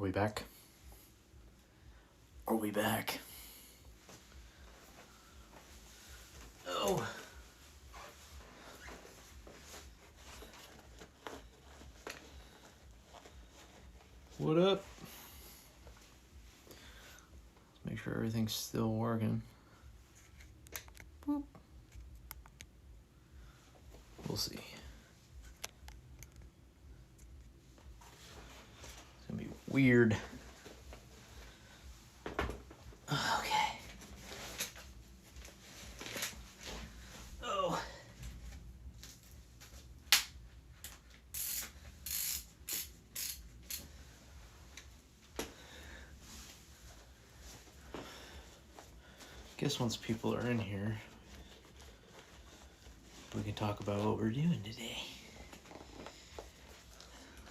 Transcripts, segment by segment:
we back? Are we back? Oh. What up? Let's make sure everything's still working. Boop. We'll see. It's gonna be weird. Okay. Oh. Guess once people are in here, we can talk about what we're doing today.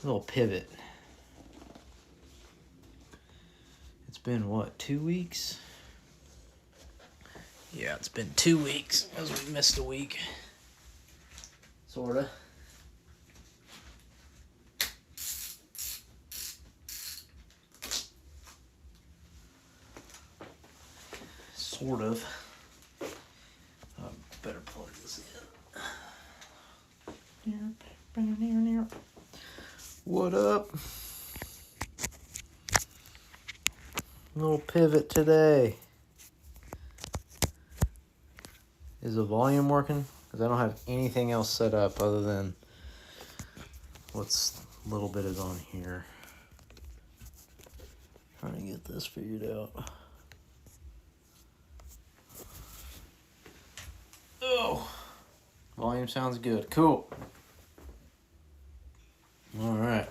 A little pivot. It's been what, 2 weeks? Yeah, it's been 2 weeks as we missed a week. Sorta. Sort of. Better plug this in. What up? Little pivot today. Is the volume working? Because I don't have anything else set up other than what's little bit is on here. Trying to get this figured out. Oh, volume sounds good. Cool. All right.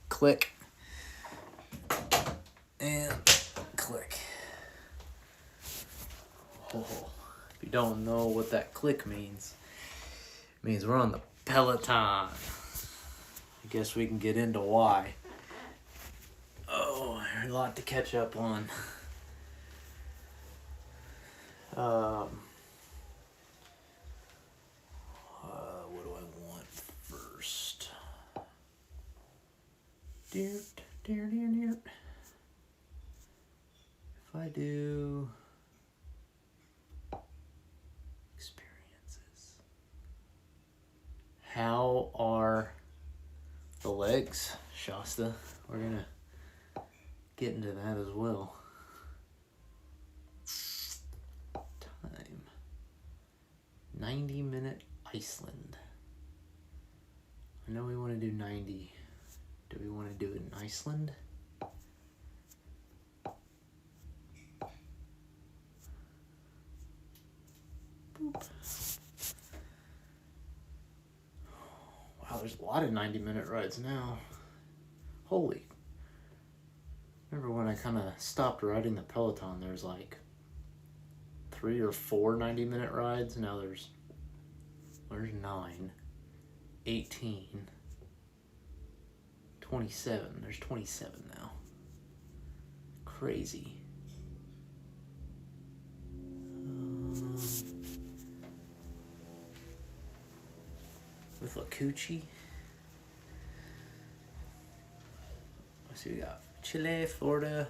Click. And click. Oh, if you don't know what that click means, it means we're on the Peloton. I guess we can get into why. Oh, there's a lot to catch up on. What do I want first? If I do experiences, how are the legs, Shasta? We're gonna get into that as well. 90-minute Iceland. I know we want to do 90. Do we want to do it in Iceland? Boop. Wow, there's a lot of 90-minute rides now. Holy. Remember when I kind of stopped riding the Peloton, there's like 3 or 4 90-minute rides. Now there's 9, 18, 27. There's 27 now. Crazy. With Lacucci. Let's see, we got Chile, Florida,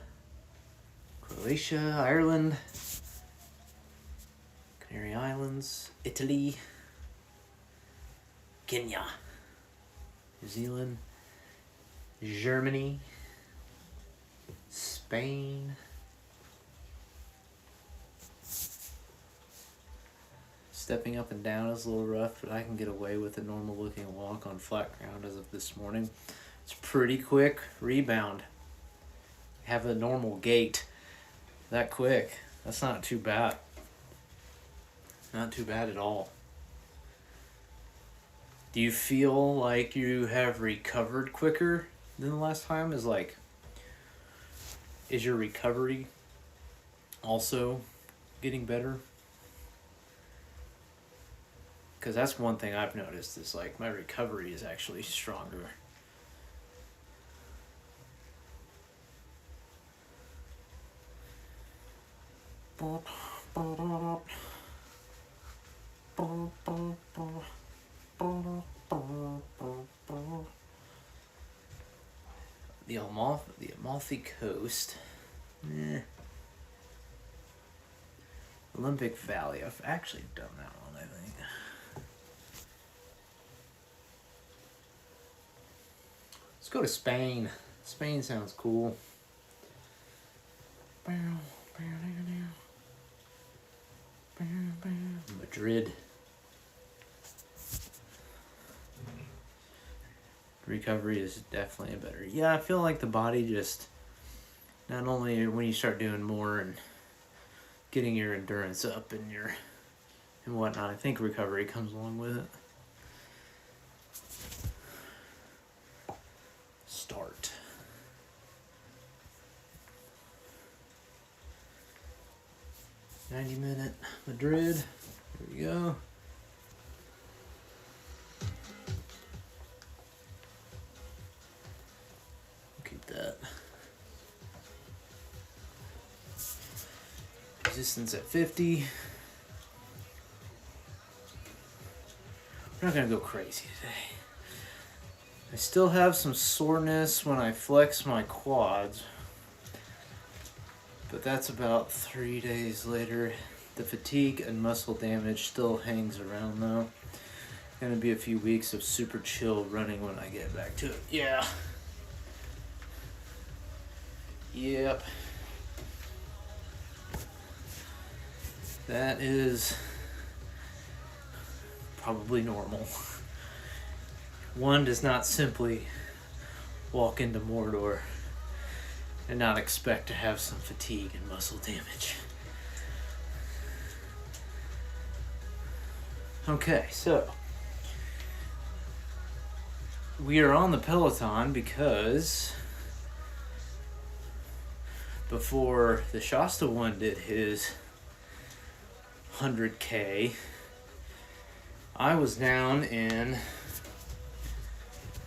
Croatia, Ireland, Canary Islands, Italy, Kenya, New Zealand, Germany, Spain, stepping up and down is a little rough, but I can get away with a normal looking walk on flat ground as of this morning. It's pretty quick rebound. Have a normal gait that quick. That's not too bad. Not too bad at all. Do you feel like you have recovered quicker than the last time? Is your recovery also getting better? Because that's one thing I've noticed is like my recovery is actually stronger. the Amalfi Coast. Olympic Valley. I've actually done that one, I think. Let's go to Spain. Spain sounds cool. Madrid. Recovery is definitely better. Yeah, I feel like the body just, not only when you start doing more and getting your endurance up and whatnot, I think recovery comes along with it. Start. "90-minute Madrid." Here we go. Keep that. Resistance at 50. We're not gonna go crazy today. I still have some soreness when I flex my quads, but that's about 3 days later. The fatigue and muscle damage still hangs around though. Gonna be a few weeks of super chill running when I get back to it. Yeah. Yep. That is probably normal. One does not simply walk into Mordor and not expect to have some fatigue and muscle damage. Okay, so we are on the Peloton because before the Shasta one did his 100K, I was down in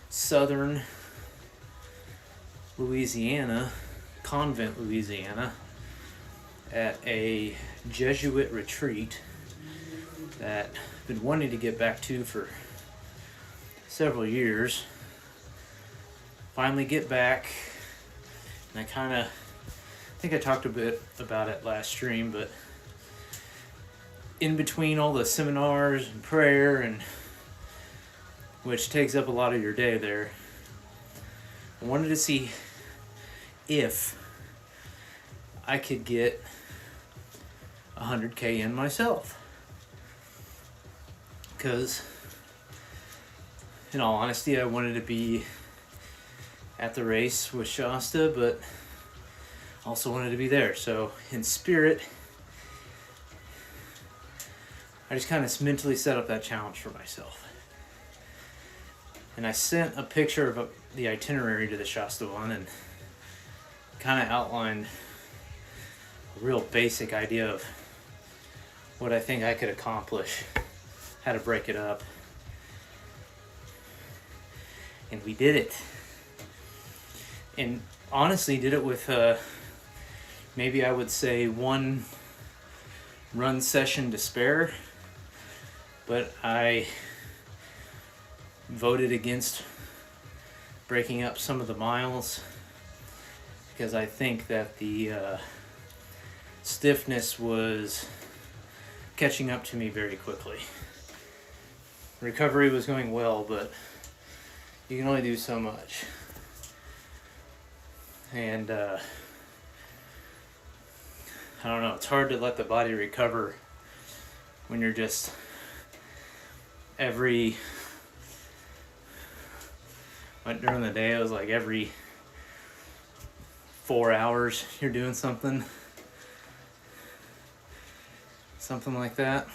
southern Louisiana, Convent, Louisiana, at a Jesuit retreat that I've been wanting to get back to for several years. Finally get back, and I think I talked a bit about it last stream, but in between all the seminars and prayer, and which takes up a lot of your day there, I wanted to see if I could get 100K in myself. Because, in all honesty, I wanted to be at the race with Shasta, but also wanted to be there. So, in spirit, I just kind of mentally set up that challenge for myself. And I sent a picture of the itinerary to the Shasta one and kind of outlined a real basic idea of what I think I could accomplish, how to break it up. And we did it. And honestly did it with maybe I would say one run session to spare, but I voted against breaking up some of the miles because I think that the stiffness was catching up to me very quickly. Recovery was going well, but you can only do so much. And I don't know, it's hard to let the body recover when you're just during the day, it was like every 4 hours you're doing something like that.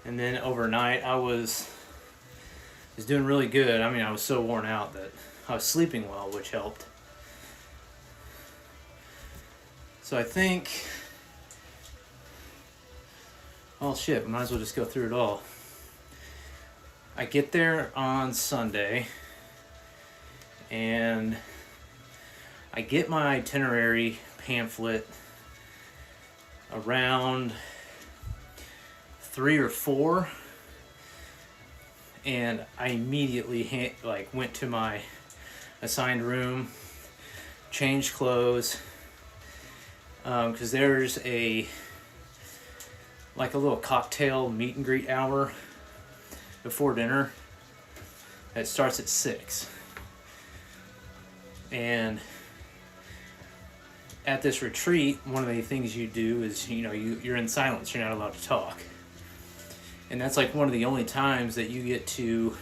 And then overnight I was doing really good. I mean, I was so worn out that I was sleeping well, which helped. So I think, oh shit, might as well just go through it all. I get there on Sunday, and I get my itinerary pamphlet around 3 or 4, and I immediately went to my assigned room, changed clothes, because there's a little cocktail meet and greet hour before dinner that starts at 6. And at this retreat, one of the things you do is, you're in silence. You're not allowed to talk. And that's like one of the only times that you get to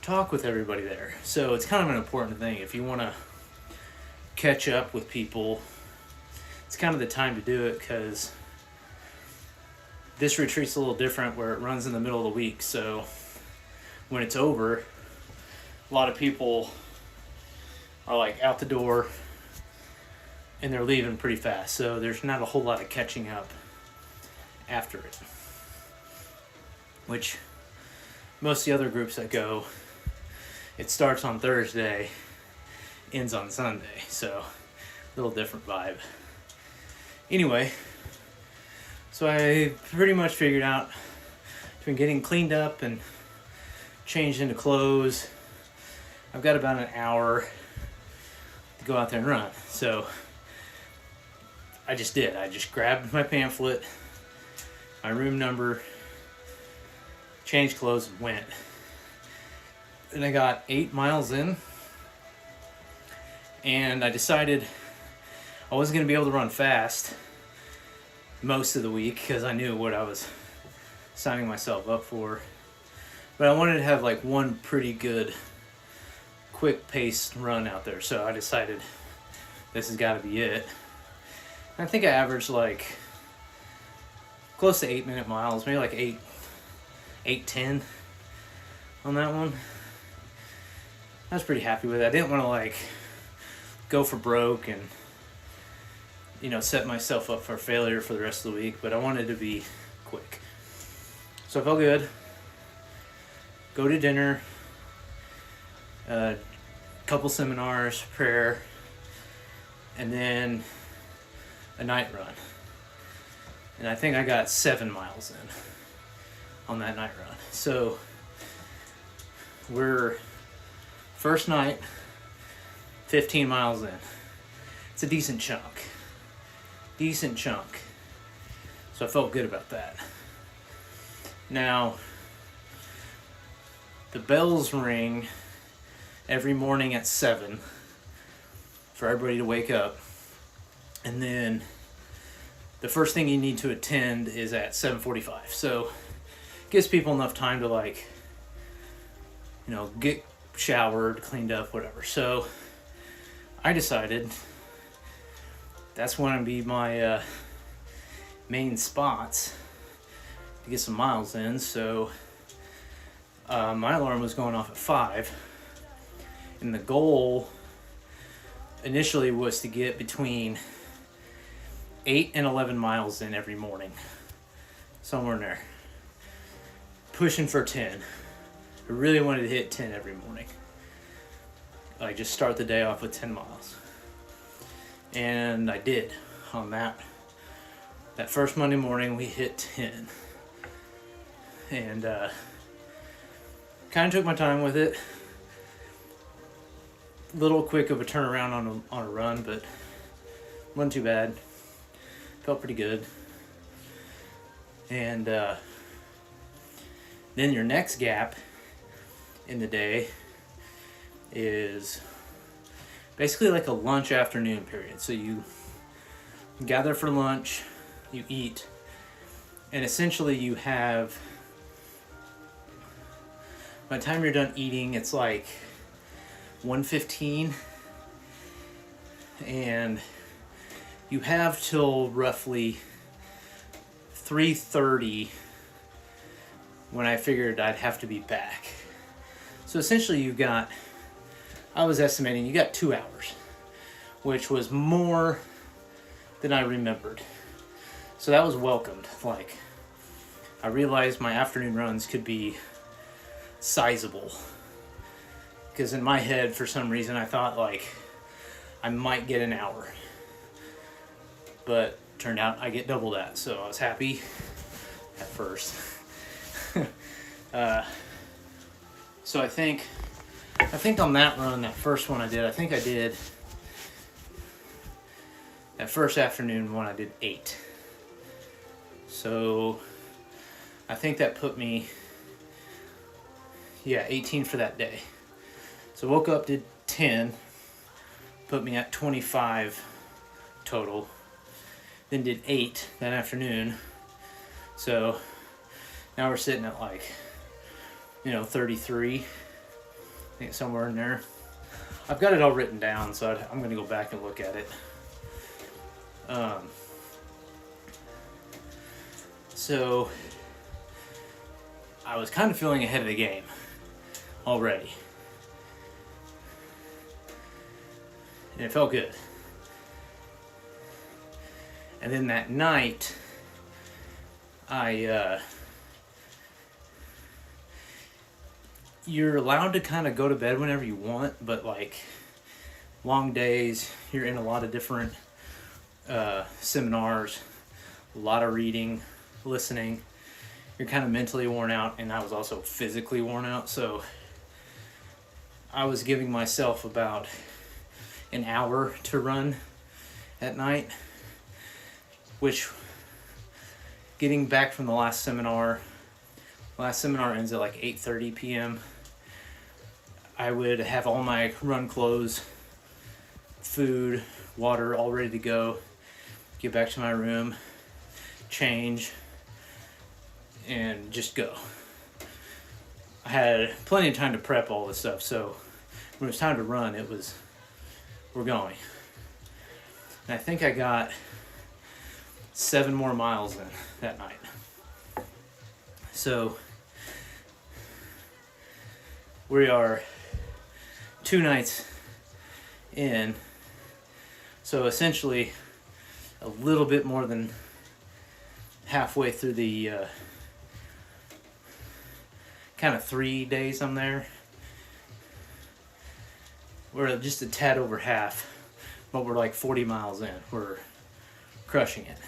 talk with everybody there. So it's kind of an important thing. If you want to catch up with people, it's kind of the time to do it, because this retreat's a little different where it runs in the middle of the week. So when it's over, a lot of people are like out the door and they're leaving pretty fast. So there's not a whole lot of catching up after it. Which most of the other groups that go, it starts on Thursday, ends on Sunday. So a little different vibe. Anyway, so I pretty much figured out between getting cleaned up and changed into clothes, I've got about an hour to go out there and run. So I just did. I just grabbed my pamphlet, my room number, changed clothes, and went. And I got 8 miles in, and I decided I wasn't going to be able to run fast most of the week because I knew what I was signing myself up for. But I wanted to have like one pretty good quick paced run out there. So I decided this has got to be it. And I think I averaged like close to 8-minute miles, maybe like 8:10 on that one. I was pretty happy with it. I didn't want to like go for broke and set myself up for failure for the rest of the week, but I wanted to be quick. So I felt good. Go to dinner, a couple seminars, prayer, and then a night run. And I think I got 7 miles in on that night run. So we're first night, 15 miles in. It's a decent chunk. So I felt good about that. Now, the bells ring every morning at 7 for everybody to wake up. And then the first thing you need to attend is at 7:45. So it gives people enough time to get showered, cleaned up, whatever. So I decided that's going to be my main spots to get some miles in. So my alarm was going off at 5, and the goal initially was to get between 8 and 11 miles in every morning, somewhere in there, pushing for 10. I really wanted to hit 10 every morning, like just start the day off with 10 miles. And I did. On that first Monday morning, we hit 10. And kind of took my time with it. Little quick of a turnaround on a run, but wasn't too bad. Felt pretty good. And then your next gap in the day is basically like a lunch afternoon period. So you gather for lunch, you eat, and essentially you have, by the time you're done eating, it's like 1:15, and you have till roughly 3:30 when I figured I'd have to be back. So essentially I was estimating you got 2 hours, which was more than I remembered. So that was welcomed. Like, I realized my afternoon runs could be sizable. Because in my head, for some reason, I thought like I might get an hour. But turned out I get double that. So I was happy at first. So I think on that run, that first one I did, that first afternoon one I did 8. So I think that put me, 18 for that day. So woke up, did 10, put me at 25 total. Then did 8 that afternoon. So now we're sitting at like, 33. I think somewhere in there. I've got it all written down, so I'm going to go back and look at it. So I was kind of feeling ahead of the game already. And it felt good. And then that night, you're allowed to kind of go to bed whenever you want, but like long days, you're in a lot of different seminars, a lot of reading, listening. You're kind of mentally worn out, and I was also physically worn out, so I was giving myself about an hour to run at night, which, getting back from the last seminar ends at like 8:30 p.m. I would have all my run clothes, food, water all ready to go, get back to my room, change, and just go. I had plenty of time to prep all this stuff, so when it was time to run, we're going. And I think I got 7 more miles in that night. So we are 2 nights in, so essentially a little bit more than halfway through the kind of 3 days I'm there. We're just a tad over half, but we're like 40 miles in. We're crushing it.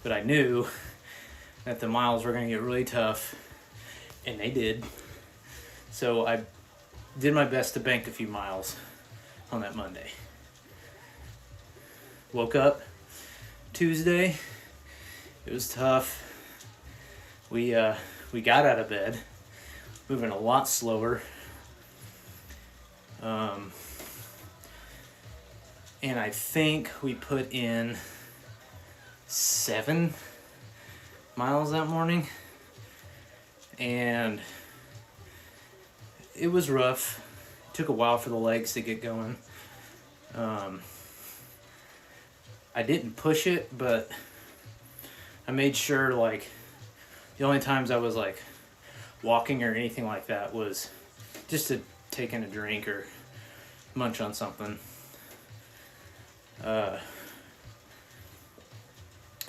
But I knew that the miles were going to get really tough, and they did. So I did my best to bank a few miles on that Monday. Woke up Tuesday. It was tough. We got out of bed, moving a lot slower. And I think we put in 7 miles that morning, and it was rough. It took a while for the legs to get going. I didn't push it, but I made sure, like, the only times I was like walking or anything like that was just to take in a drink or munch on something.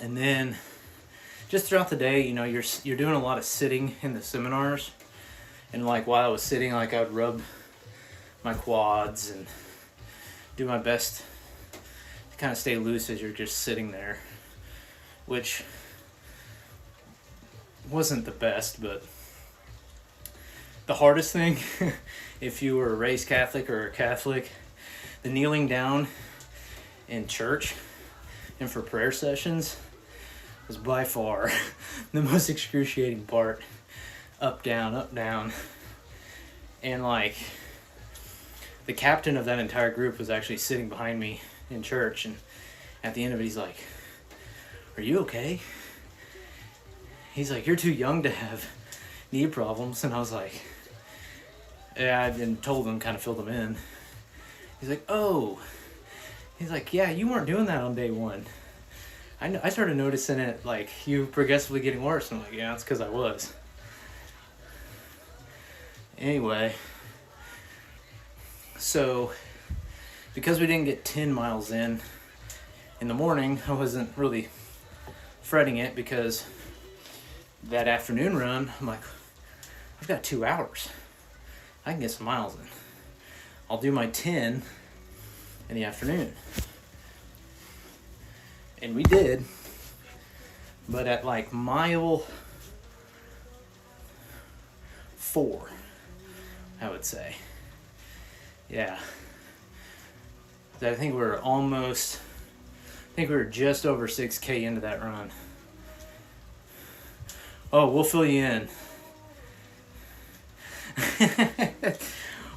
And then just throughout the day, you're doing a lot of sitting in the seminars, and like while I was sitting, like I would rub my quads and do my best to kind of stay loose as you're just sitting there, which wasn't the best, but the hardest thing, if you were raised Catholic or a Catholic, the kneeling down in church and for prayer sessions was by far the most excruciating part. Up, down. And like, the captain of that entire group was actually sitting behind me in church, and at the end of it, he's like, "Are you okay?" He's like, "You're too young to have knee problems." And I was like, yeah, I didn't told him, kind of filled him in. He's like, "Oh." He's like, "Yeah, you weren't doing that on day 1. I started noticing it, like, you progressively getting worse." I'm like, "Yeah, it's because I was." Anyway, so because we didn't get 10 miles in the morning, I wasn't really fretting it, because that afternoon run, I'm like, I've got 2 hours. I can get some miles in. I'll do my 10 in the afternoon. And we did, but at like mile 4, I would say. Yeah. I think we're just over 6K into that run. Oh, we'll fill you in.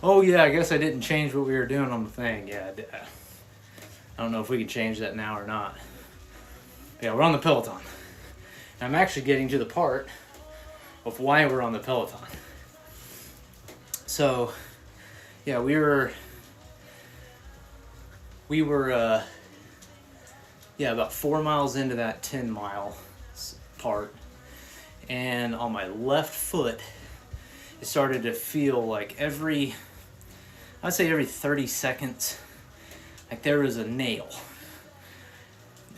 Oh yeah, I guess I didn't change what we were doing on the thing. Yeah, I don't know if we can change that now or not. Yeah, we're on the Peloton. I'm actually getting to the part of why we're on the Peloton. So, yeah, we were about 4 miles into that 10-mile part, and on my left foot, it started to feel like I'd say every 30 seconds, like there was a nail.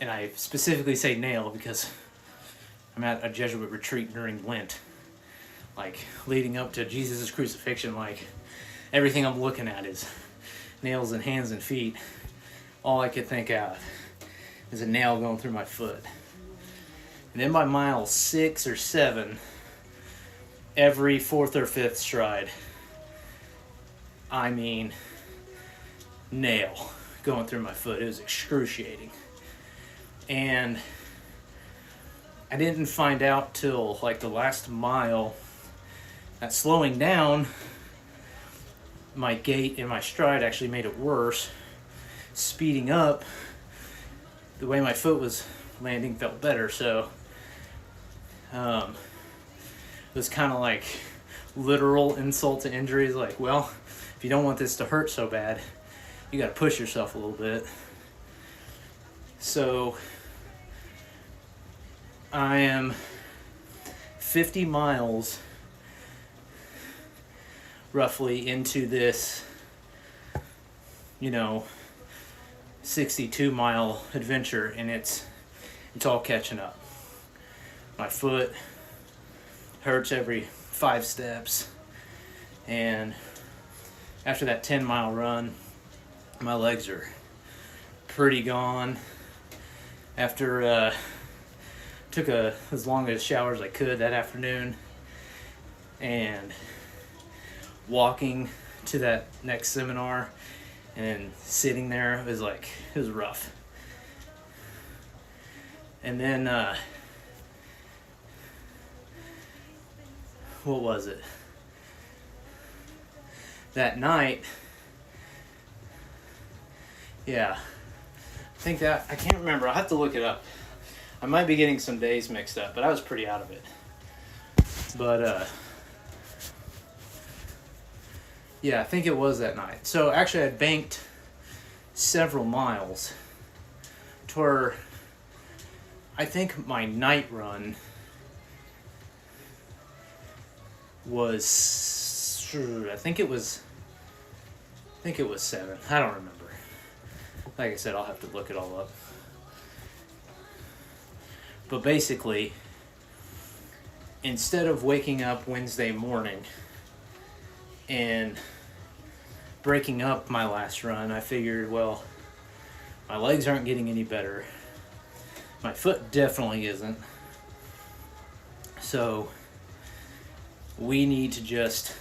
And I specifically say nail because I'm at a Jesuit retreat during Lent, like leading up to Jesus' crucifixion. Like everything I'm looking at is nails in hands and feet. All I could think of is a nail going through my foot. And then by mile 6 or 7, every 4th or 5th stride, I mean, nail going through my foot. It was excruciating. And I didn't find out till like the last mile that slowing down my gait and my stride actually made it worse. Speeding up, the way my foot was landing felt better. So it was kind of like literal insult to injury. It's like, well, if you don't want this to hurt so bad, you got to push yourself a little bit. So I am 50 miles roughly into this, 62-mile adventure, and it's all catching up. My foot hurts every 5 steps, and after that 10-mile run, my legs are pretty gone. After took as long a shower as I could that afternoon, and walking to that next seminar and sitting there, it was rough. And then what was it? That night, yeah, I can't remember. I'll have to look it up. I might be getting some days mixed up, but I was pretty out of it. But yeah, I think it was that night. So actually I banked several miles to where I think my night run was, I think it was 7. I don't remember. Like I said, I'll have to look it all up. But basically, instead of waking up Wednesday morning and breaking up my last run, I figured, well, my legs aren't getting any better. My foot definitely isn't. So we need to just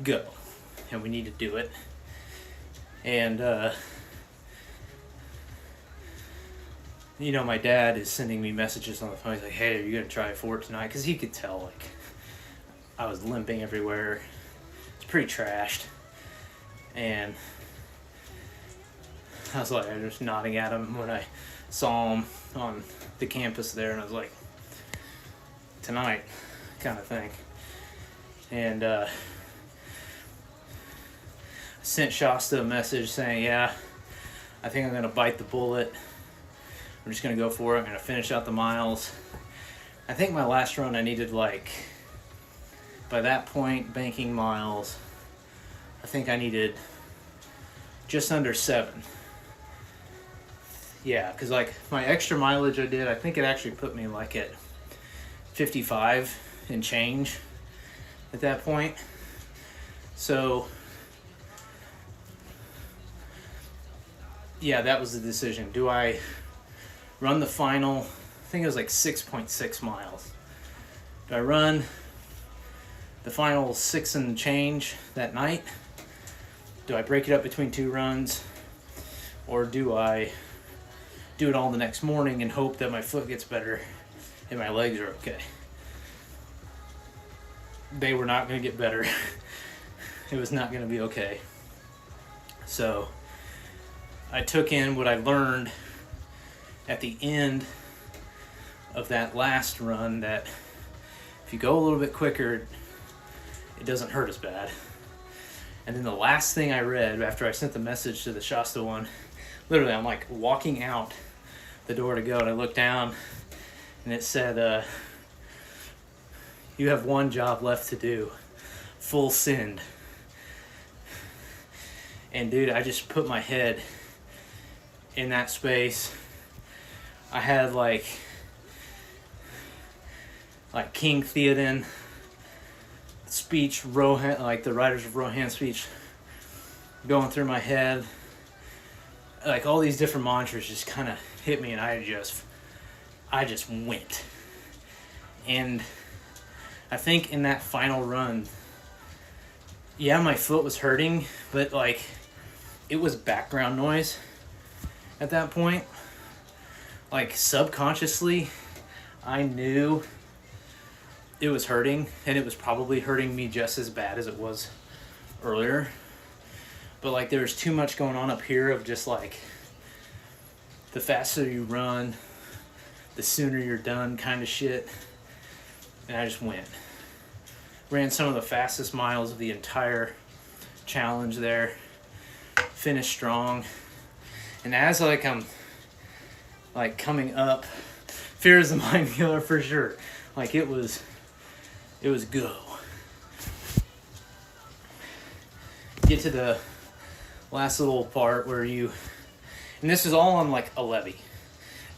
go, and we need to do it. And my dad is sending me messages on the phone. He's like, hey, are you going to try for it tonight? Because he could tell, like, I was limping everywhere. It's pretty trashed. And I was like, I was just nodding at him when I saw him on the campus there. And I was like, tonight kind of thing. And I sent Shasta a message saying, yeah, I think I'm going to bite the bullet. I'm just going to go for it. I'm going to finish out the miles. I think my last run I needed, like, by that point, banking miles, I think I needed just under 7. Yeah, because, like, my extra mileage I did, I think it actually put me, like, at 55 and change at that point. So, yeah, that was the decision. Do I run the final, I think it was like 6.6 miles. Do I run the final 6 and change that night. Do I break it up between 2 runs, or do I do it all the next morning and hope that my foot gets better and my legs are okay? They were not going to get better. It was not going to be okay. So I took in what I learned at the end of that last run, that if you go a little bit quicker, it doesn't hurt as bad. And then the last thing I read after I sent the message to the Shasta one, literally I'm like walking out the door to go, and I looked down and it said, you have one job left to do, full send. And dude, I just put my head in that space. I had like King Theoden speech, Rohan, like the Riders of Rohan speech going through my head. Like all these different mantras just kind of hit me, and I just went. And I think in that final run, yeah, my foot was hurting, but like it was background noise at that point. Like subconsciously, I knew it was hurting, and it was probably hurting me just as bad as it was earlier. But like there was too much going on up here of just like the faster you run, the sooner you're done kind of shit. And I just went. Ran some of the fastest miles of the entire challenge there. Finished strong. And as like I'm like coming up, fear is the mind killer for sure. Like it was go. Get to the last little part where you, and this is all on like a levee.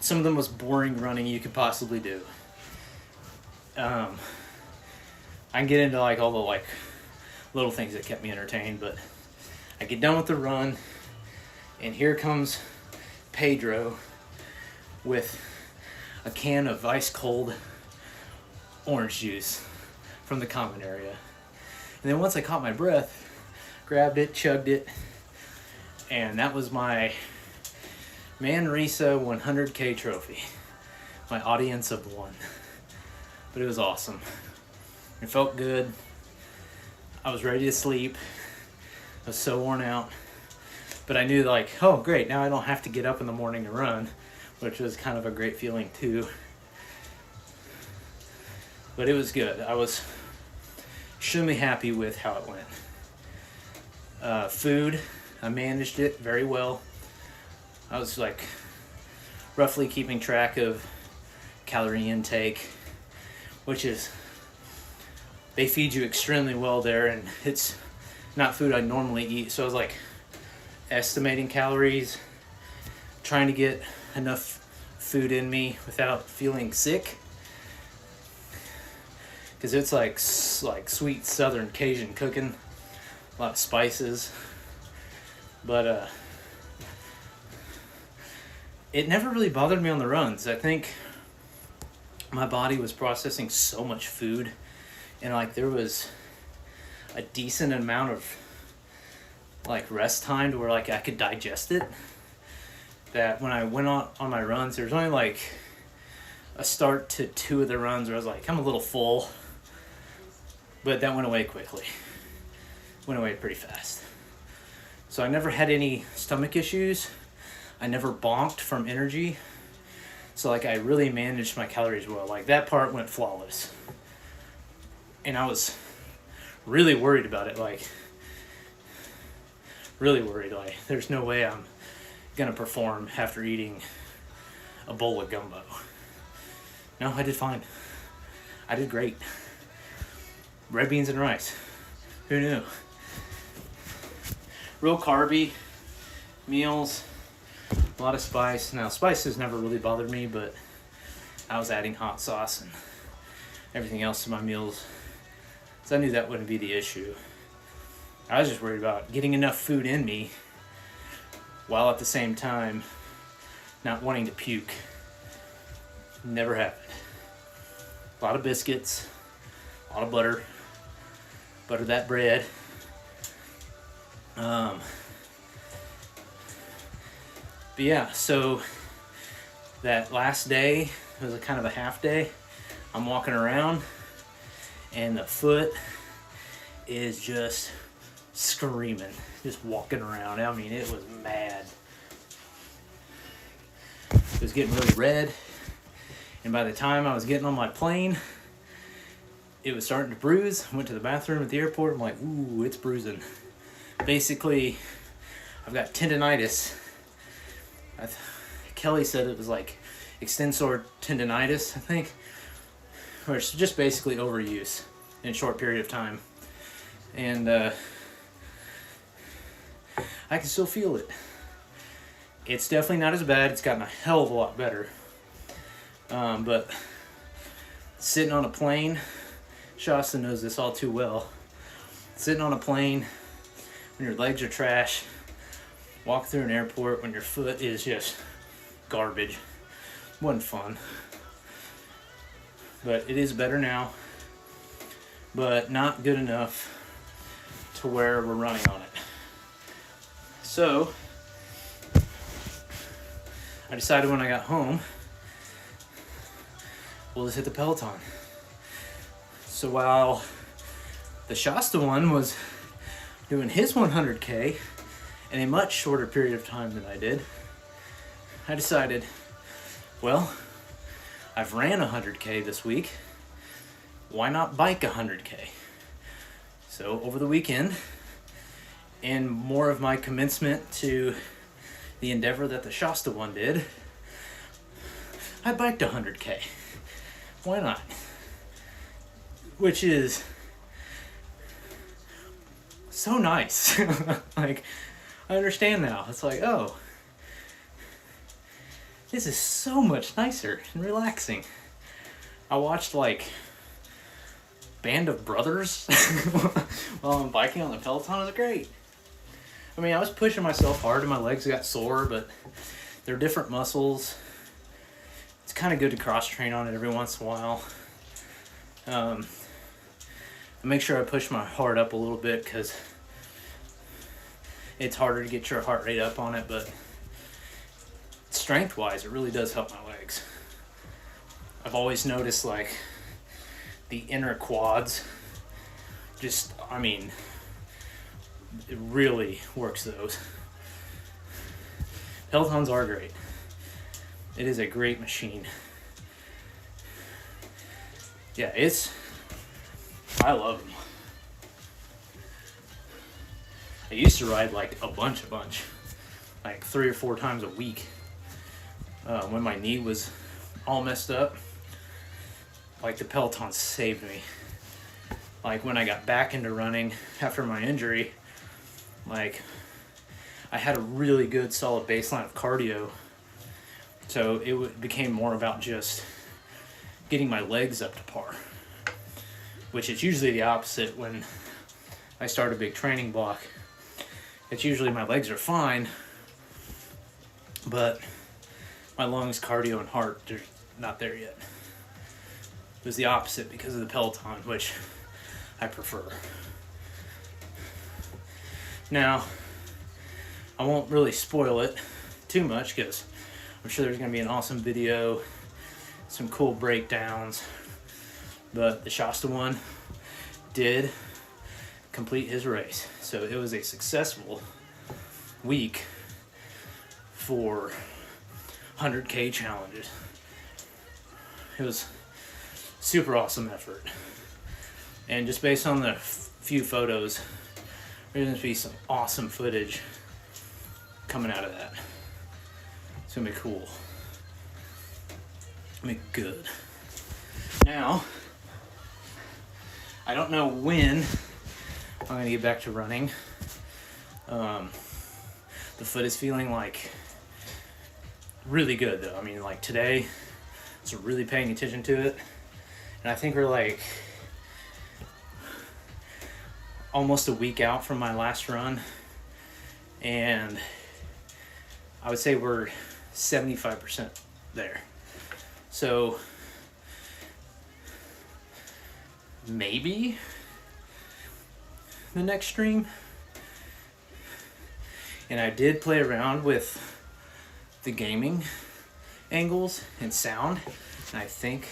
Some of the most boring running you could possibly do. I can get into like all the like little things that kept me entertained, but I get done with the run, and here comes Pedro with a can of ice cold orange juice from the common area. And then once I caught my breath, grabbed it, chugged it, and that was my Manresa 100K trophy. My audience of one. But it was awesome. It felt good. I was ready to sleep. I was so worn out. But I knew like, oh great, now I don't have to get up in the morning to run, which was kind of a great feeling too. But it was good. I was extremely happy with how it went. Food, I managed it very well. I was like roughly keeping track of calorie intake, which is, they feed you extremely well there, and it's not food I normally eat. So I was like estimating calories, trying to get enough food in me without feeling sick, because it's like sweet southern Cajun cooking, a lot of spices. But it never really bothered me on the runs. I think my body was processing so much food, and like there was a decent amount of like rest time to where like I could digest it, that when I went on my runs, there was only like a start to 2 of the runs where I was like, I'm a little full, but that went away quickly. Went away pretty fast. So I never had any stomach issues. I never bonked from energy. So like I really managed my calories well. Like that part went flawless. And I was really worried about it. Like really worried. Like there's no way I'm gonna perform after eating a bowl of gumbo. No, I did fine. I did great. Red beans and rice. Who knew? Real carby meals, a lot of spice. Now, spice has never really bothered me, but I was adding hot sauce and everything else to my meals, so I knew that wouldn't be the issue. I was just worried about getting enough food in me while at the same time not wanting to puke. Never happened. A lot of biscuits, a lot of butter, butter that bread. But yeah, so that last day, it was a kind of a half day. I'm walking around and the foot is just screaming, just walking around. I mean, it was mad. It was getting really red. And by the time I was getting on my plane, it was starting to bruise. Went to the bathroom at the airport. I'm like, ooh, it's bruising. Basically, I've got tendonitis. Kelly said it was like extensor tendonitis, I think, where it's just basically overuse in a short period of time. And I can still feel it. It's definitely not as bad. It's gotten a hell of a lot better. But sitting on a plane, Shasta knows this all too well. Sitting on a plane when your legs are trash, walk through an airport when your foot is just garbage. Wasn't fun. But it is better now. But not good enough to where we're running on it. So I decided when I got home, we'll just hit the Peloton. So while the Shasta one was doing his 100K in a much shorter period of time than I did, I decided, well, I've ran 100K this week. Why not bike 100K? So over the weekend, and more of my commencement to the endeavor that the Shasta one did, I biked 100K. Why not? Which is so nice. Like, I understand now. It's like, oh, this is so much nicer and relaxing. I watched like Band of Brothers while I'm biking on the Peloton. It was great. I mean, I was pushing myself hard and my legs got sore, but they're different muscles. It's kind of good to cross train on it every once in a while. I make sure I push my heart up a little bit because it's harder to get your heart rate up on it, but strength wise, it really does help my legs. I've always noticed like the inner quads, just, I mean, it really works those. Pelotons are great. It is a great machine. Yeah, I love them. I used to ride like a bunch, like 3 or 4 times a week. When my knee was all messed up, like the Peloton saved me. Like when I got back into running after my injury, like I had a really good solid baseline of cardio. So it became more about just getting my legs up to par, which is usually the opposite when I start a big training block. It's usually my legs are fine, but my lungs, cardio, and heart, they're not there yet. It was the opposite because of the Peloton, which I prefer. Now, I won't really spoil it too much because I'm sure there's going to be an awesome video, some cool breakdowns, but the Shasta one did complete his race. So it was a successful week for 100K challenges. It was super awesome effort. And just based on the few photos, there's going to be some awesome footage coming out of that. It's going to be cool. It's going to be good. Now, I don't know when I'm going to get back to running. The foot is feeling like really good though. I mean, like today, I was really paying attention to it. And I think we're like almost a week out from my last run. And I would say we're 75% there. So maybe the next stream. And I did play around with the gaming angles and sound. And I think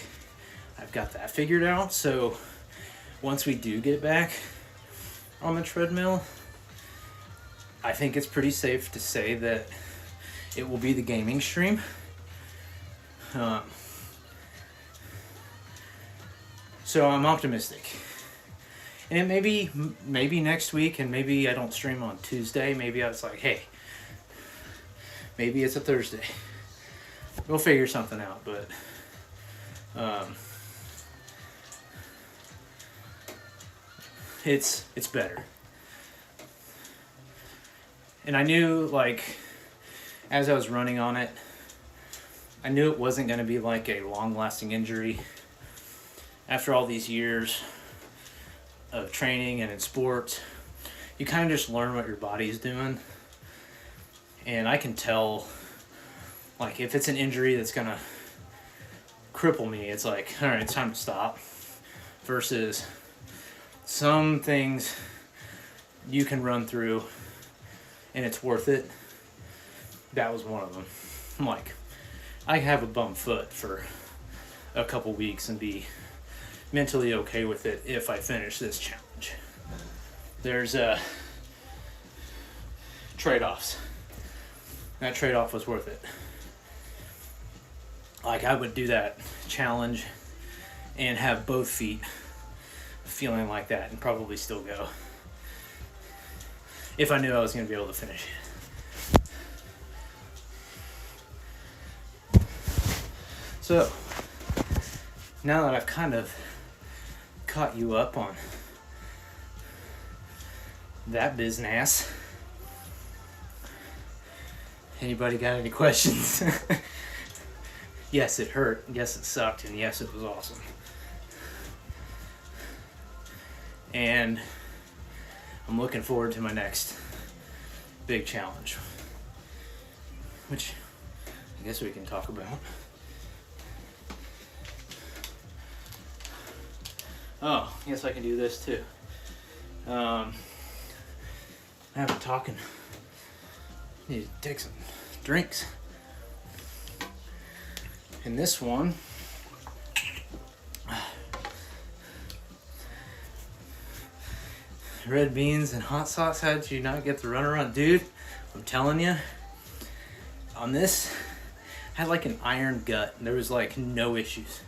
I've got that figured out. So once we do get back on the treadmill, I think it's pretty safe to say that it will be the gaming stream. So I'm optimistic. And it maybe next week, and maybe I don't stream on Tuesday. Maybe I was like, hey, maybe it's a Thursday. We'll figure something out, but it's better. And I knew, like, as I was running on it, I knew it wasn't going to be like a long-lasting injury. After all these years of training and in sports, you kind of just learn what your body's doing. And I can tell, like, if it's an injury that's going to cripple me, it's like, all right, it's time to stop. Versus some things you can run through and it's worth it. That was one of them. I'm like, I can have a bum foot for a couple weeks and be mentally okay with it if I finish this challenge. There's trade-offs. That trade-off was worth it. Like, I would do that challenge and have both feet feeling like that and probably still go if I knew I was going to be able to finish it. So, now that I've kind of caught you up on that business, anybody got any questions? Yes, it hurt. Yes, it sucked. And yes, it was awesome. And I'm looking forward to my next big challenge, which I guess we can talk about. Oh, yes, I can do this too. I haven't talking. Need to take some drinks. And this one, red beans and hot sauce. How did you not get the runaround? Dude, I'm telling you, on this, I had like an iron gut. There was like no issues.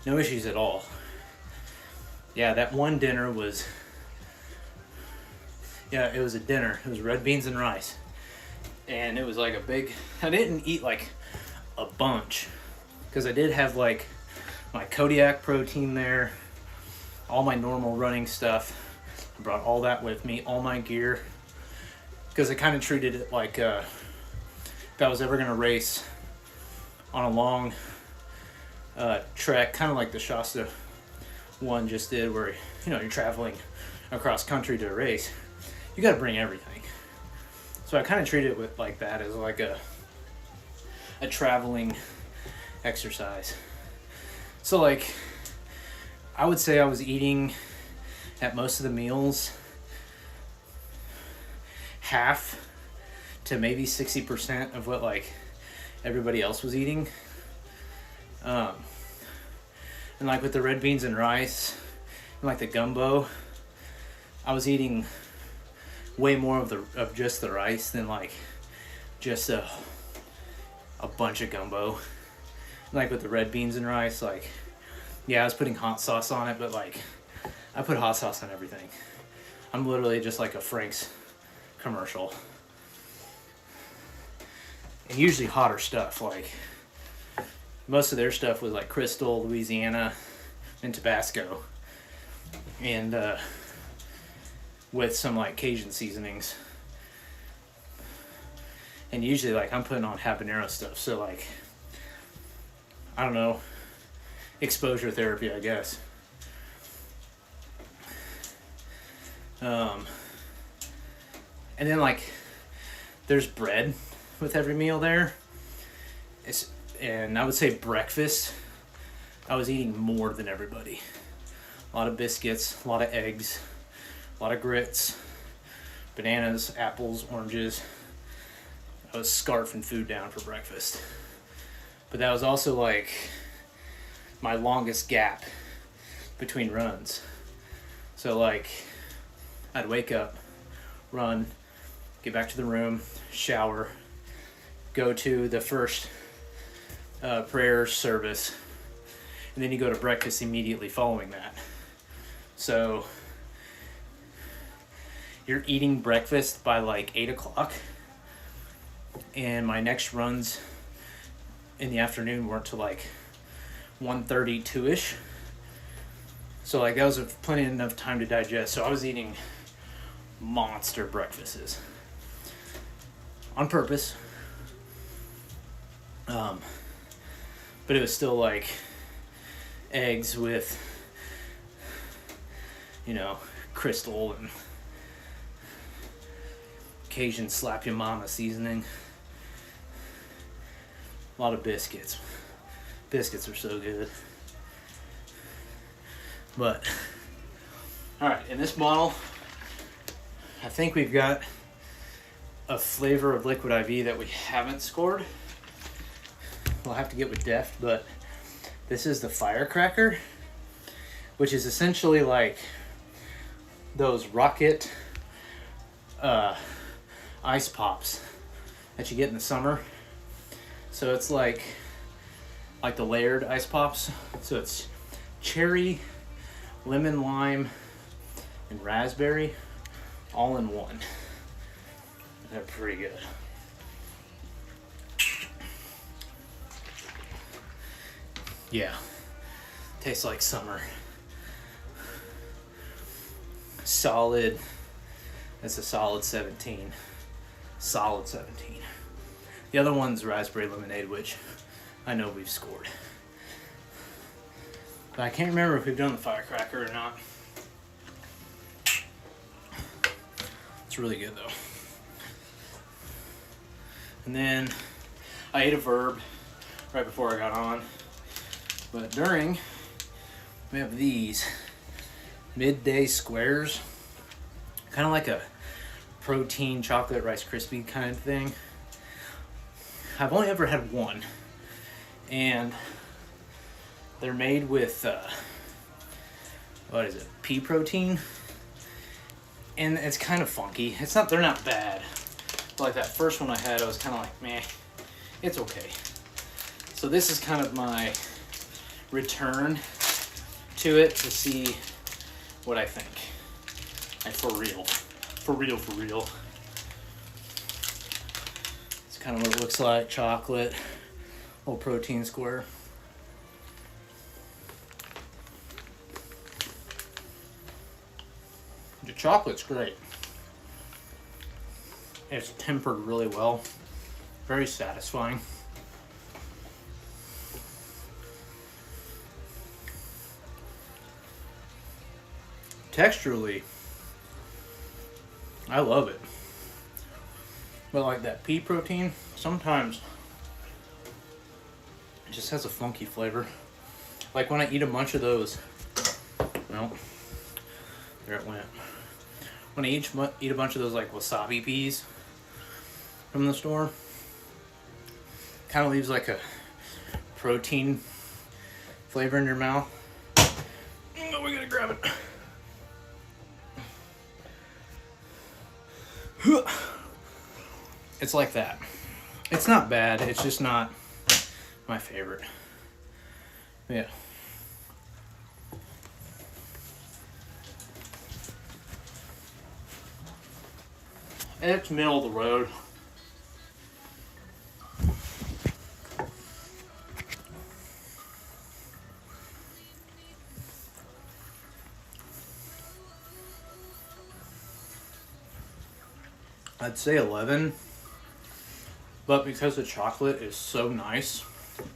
No issues at all. Yeah, that one dinner was, yeah, it was a dinner. It was red beans and rice. And it was like a big, I didn't eat like a bunch because I did have like my Kodiak protein there, all my normal running stuff. I brought all that with me, all my gear, because I kind of treated it like if I was ever going to race on a long trek, kind of like the Shasta one just did, where, you know, you're traveling across country to a race, you got to bring everything. So I kind of treated it with like that, as like a traveling exercise. So like, I would say I was eating at most of the meals half to maybe 60% of what like everybody else was eating. And like with the red beans and rice and like the gumbo, I was eating way more of just the rice than like just a bunch of gumbo. Like with the red beans and rice, like, yeah, I was putting hot sauce on it, but like, I put hot sauce on everything. I'm literally just like a Frank's commercial. And usually hotter stuff, like most of their stuff was like Crystal, Louisiana, and Tabasco. And with some like Cajun seasonings. And usually like I'm putting on habanero stuff, so like, I don't know, exposure therapy, I guess. And then like there's bread with every meal there. And I would say breakfast, I was eating more than everybody. A lot of biscuits, a lot of eggs, a lot of grits, bananas, apples, oranges. I was scarfing food down for breakfast. But that was also like my longest gap between runs. So like I'd wake up, run, get back to the room, shower, go to the first prayer service, and then you go to breakfast immediately following that. So you're eating breakfast by like 8 o'clock, and my next runs in the afternoon weren't till like 1:30, 2-ish. So like that was plenty enough time to digest. So I was eating monster breakfasts on purpose. But it was still like eggs with, you know, Crystal and Cajun slap your mama seasoning. A lot of biscuits. Biscuits are so good. But, alright, in this model, I think we've got a flavor of Liquid IV that we haven't scored. We'll have to get with Deft, but this is the Firecracker, which is essentially like those rocket ice pops that you get in the summer. So it's like the layered ice pops. So it's cherry, lemon, lime, and raspberry all in one. They're pretty good. Yeah, tastes like summer. Solid. That's a solid 17. Solid 17. The other one's raspberry lemonade, which I know we've scored. But I can't remember if we've done the Firecracker or not. It's really good though. And then I ate a Verb right before I got on. But during, we have these midday squares, kind of like a protein chocolate Rice Krispie kind of thing. I've only ever had one, and they're made with what is it, pea protein, and it's kind of funky. They're not bad. But like that first one I had, I was kind of like, meh, it's okay. So this is kind of my return to it to see what I think. Like for real. It's kind of what it looks like. Chocolate, little protein square. The chocolate's great. It's tempered really well. Very satisfying. Texturally, I love it. But like that pea protein, sometimes it just has a funky flavor. Like when I eat a bunch of those, well, there it went. When I eat a bunch of those like wasabi peas from the store, kind of leaves like a protein flavor in your mouth. Oh, we gotta grab it. It's like that. It's not bad, it's just not my favorite. Yeah. It's middle of the road. I'd say 11, but because the chocolate is so nice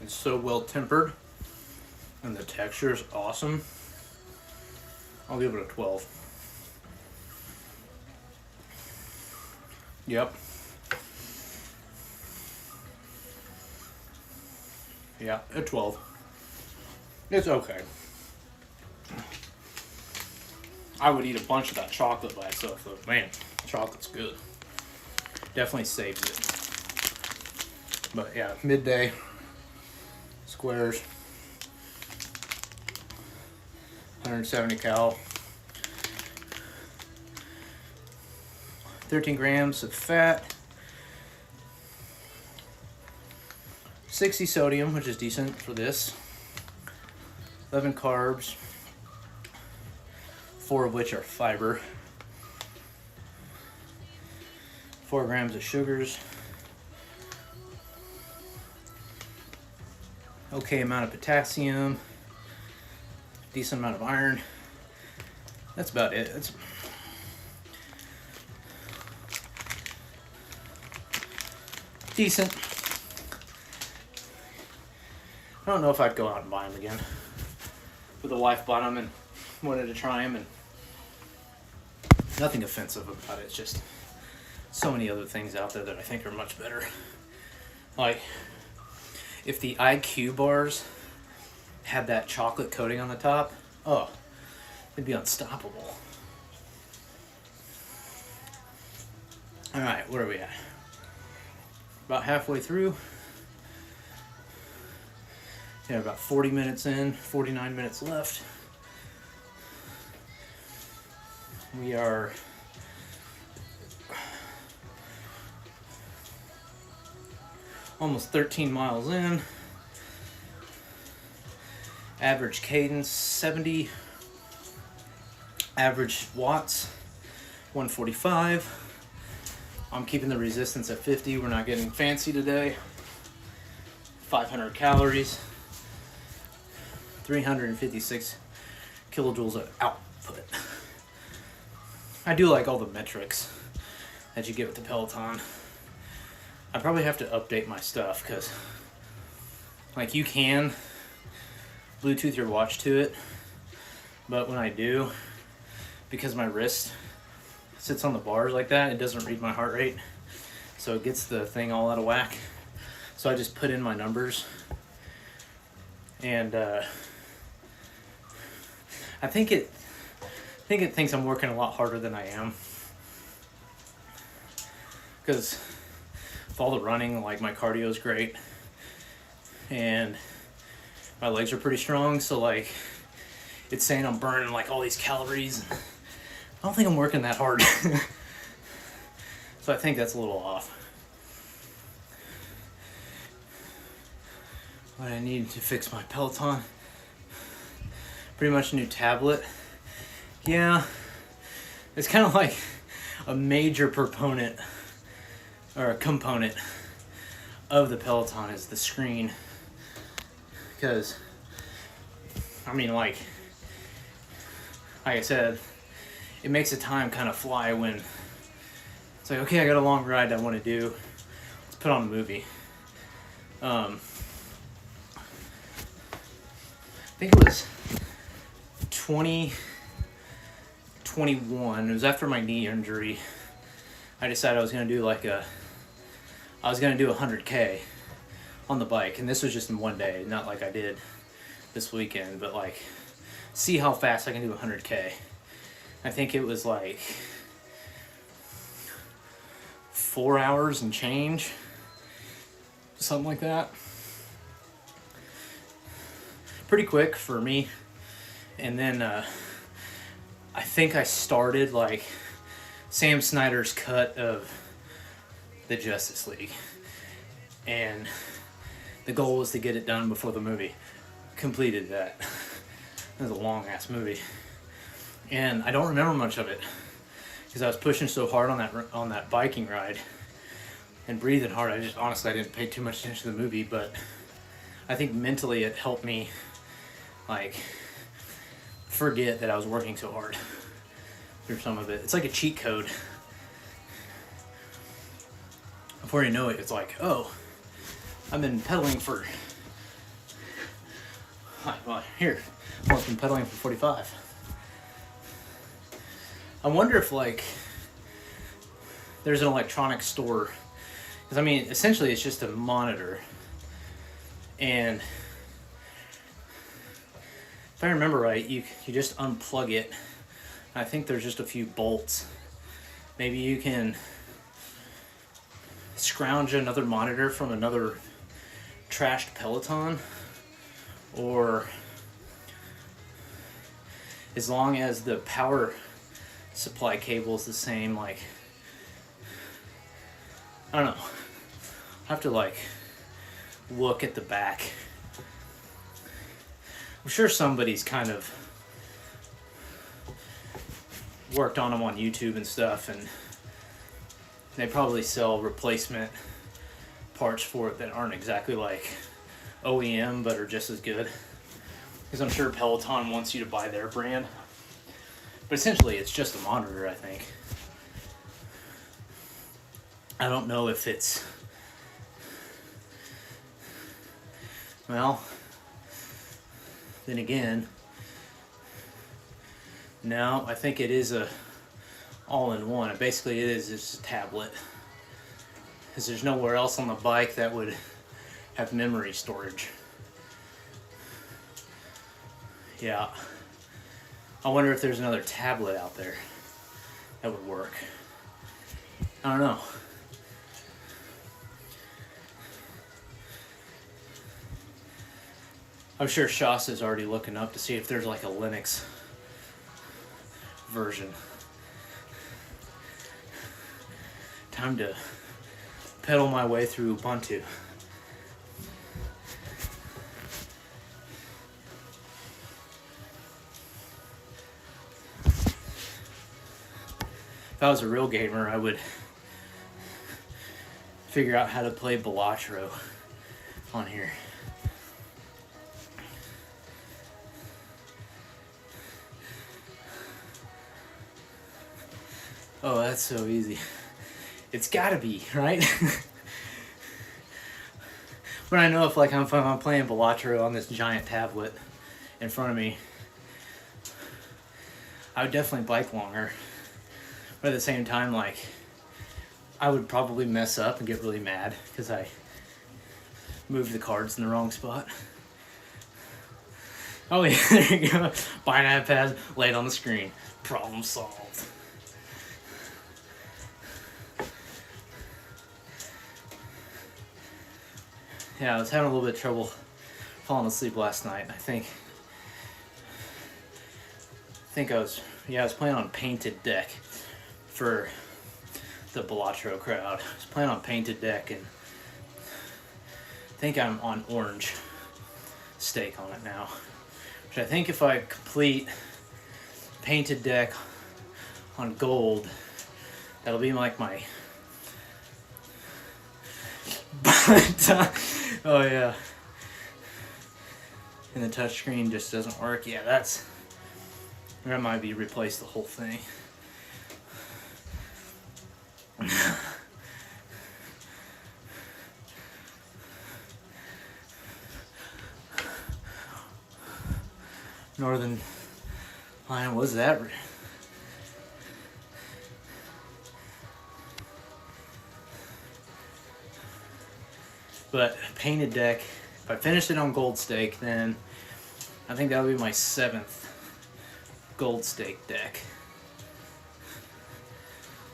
and so well tempered and the texture is awesome, I'll give it a 12. Yep. Yeah, a 12. It's okay. I would eat a bunch of that chocolate by itself though. Man, chocolate's good. Definitely saves it. But yeah, midday squares, 170 cal, 13 grams of fat, 60 sodium, which is decent for this, 11 carbs, 4 of which are fiber, 4 grams of sugars, okay amount of potassium, decent amount of iron. That's about it. It's decent. I don't know if I'd go out and buy them again. But the wife bought them and wanted to try them, and nothing offensive about it. It's just so many other things out there that I think are much better. Like, if the IQ bars had that chocolate coating on the top, oh, it'd be unstoppable. Alright, where are we at? About halfway through. Yeah, about 40 minutes in, 49 minutes left. We are almost 13 miles in. Average cadence 70. Average watts 145. I'm keeping the resistance at 50. We're not getting fancy today. 500 calories. 356 kilojoules of output. I do like all the metrics that you get with the Peloton. I probably have to update my stuff because, like, you can Bluetooth your watch to it, but when I do, because my wrist sits on the bars like that, it doesn't read my heart rate, so it gets the thing all out of whack. So I just put in my numbers, and I think it thinks I'm working a lot harder than I am, because with all the running, like, my cardio is great and my legs are pretty strong, so like it's saying I'm burning like all these calories. I don't think I'm working that hard. So I think that's a little off. What I need to fix my Peloton, pretty much a new tablet. Yeah, it's kind of like a major proponent or a component of the Peloton is the screen, because I mean, like I said, it makes the time kind of fly when it's like, okay, I got a long ride I want to do, let's put on a movie. I think it was 2021. It was after my knee injury. I decided I was gonna do 100K on the bike, and this was just in one day, not like I did this weekend, but like see how fast I can do 100K. I think it was like 4 hours and change, something like that. Pretty quick for me. And then I think I started like Sam Snyder's cut of the Justice League, and the goal was to get it done before the movie. Completed that. It was a long ass movie, and I don't remember much of it because I was pushing so hard on that biking ride and breathing hard. I didn't pay too much attention to the movie, but I think mentally it helped me like forget that I was working so hard through some of it. It's like a cheat code. Before you know it, it's like, oh, I've been pedaling for, well, here, I've been pedaling for 45. I wonder if like there's an electronic store, because I mean, essentially it's just a monitor, and if I remember right, you just unplug it I think there's just a few bolts. Maybe you can scrounge another monitor from another trashed Peloton, or as long as the power supply cable is the same, like, I don't know. I have to like look at the back. I'm sure somebody's kind of worked on them on YouTube and stuff, and they probably sell replacement parts for it that aren't exactly like OEM but are just as good, because I'm sure Peloton wants you to buy their brand, but essentially it's just a monitor. I think, I don't know if it's, well, then again, no, I think it is a all-in-one. Basically it is just a tablet, because there's nowhere else on the bike that would have memory storage. Yeah, I wonder if there's another tablet out there that would work. I don't know. I'm sure Shasta's already looking up to see if there's like a Linux version. Time to pedal my way through Ubuntu. If I was a real gamer, I would figure out how to play Balatro on here. Oh, that's so easy. It's gotta be, right? But I know if like I'm playing Balatro on this giant tablet in front of me, I would definitely bike longer. But at the same time, like, I would probably mess up and get really mad because I moved the cards in the wrong spot. Oh yeah, there you go. Buy an iPad, lay it on the screen. Problem solved. Yeah, I was having a little bit of trouble falling asleep last night. I think I was playing on Painted Deck for the Balatro crowd. I was playing on Painted Deck, and I think I'm on Orange Stake on it now. Which I think if I complete Painted Deck on Gold, that'll be like my... But, oh yeah. And the touchscreen just doesn't work. Yeah, that might be replace the whole thing. Northern Line, was that? But Painted Deck, if I finish it on Gold Stake, then I think that'll be my 7th Gold Stake deck.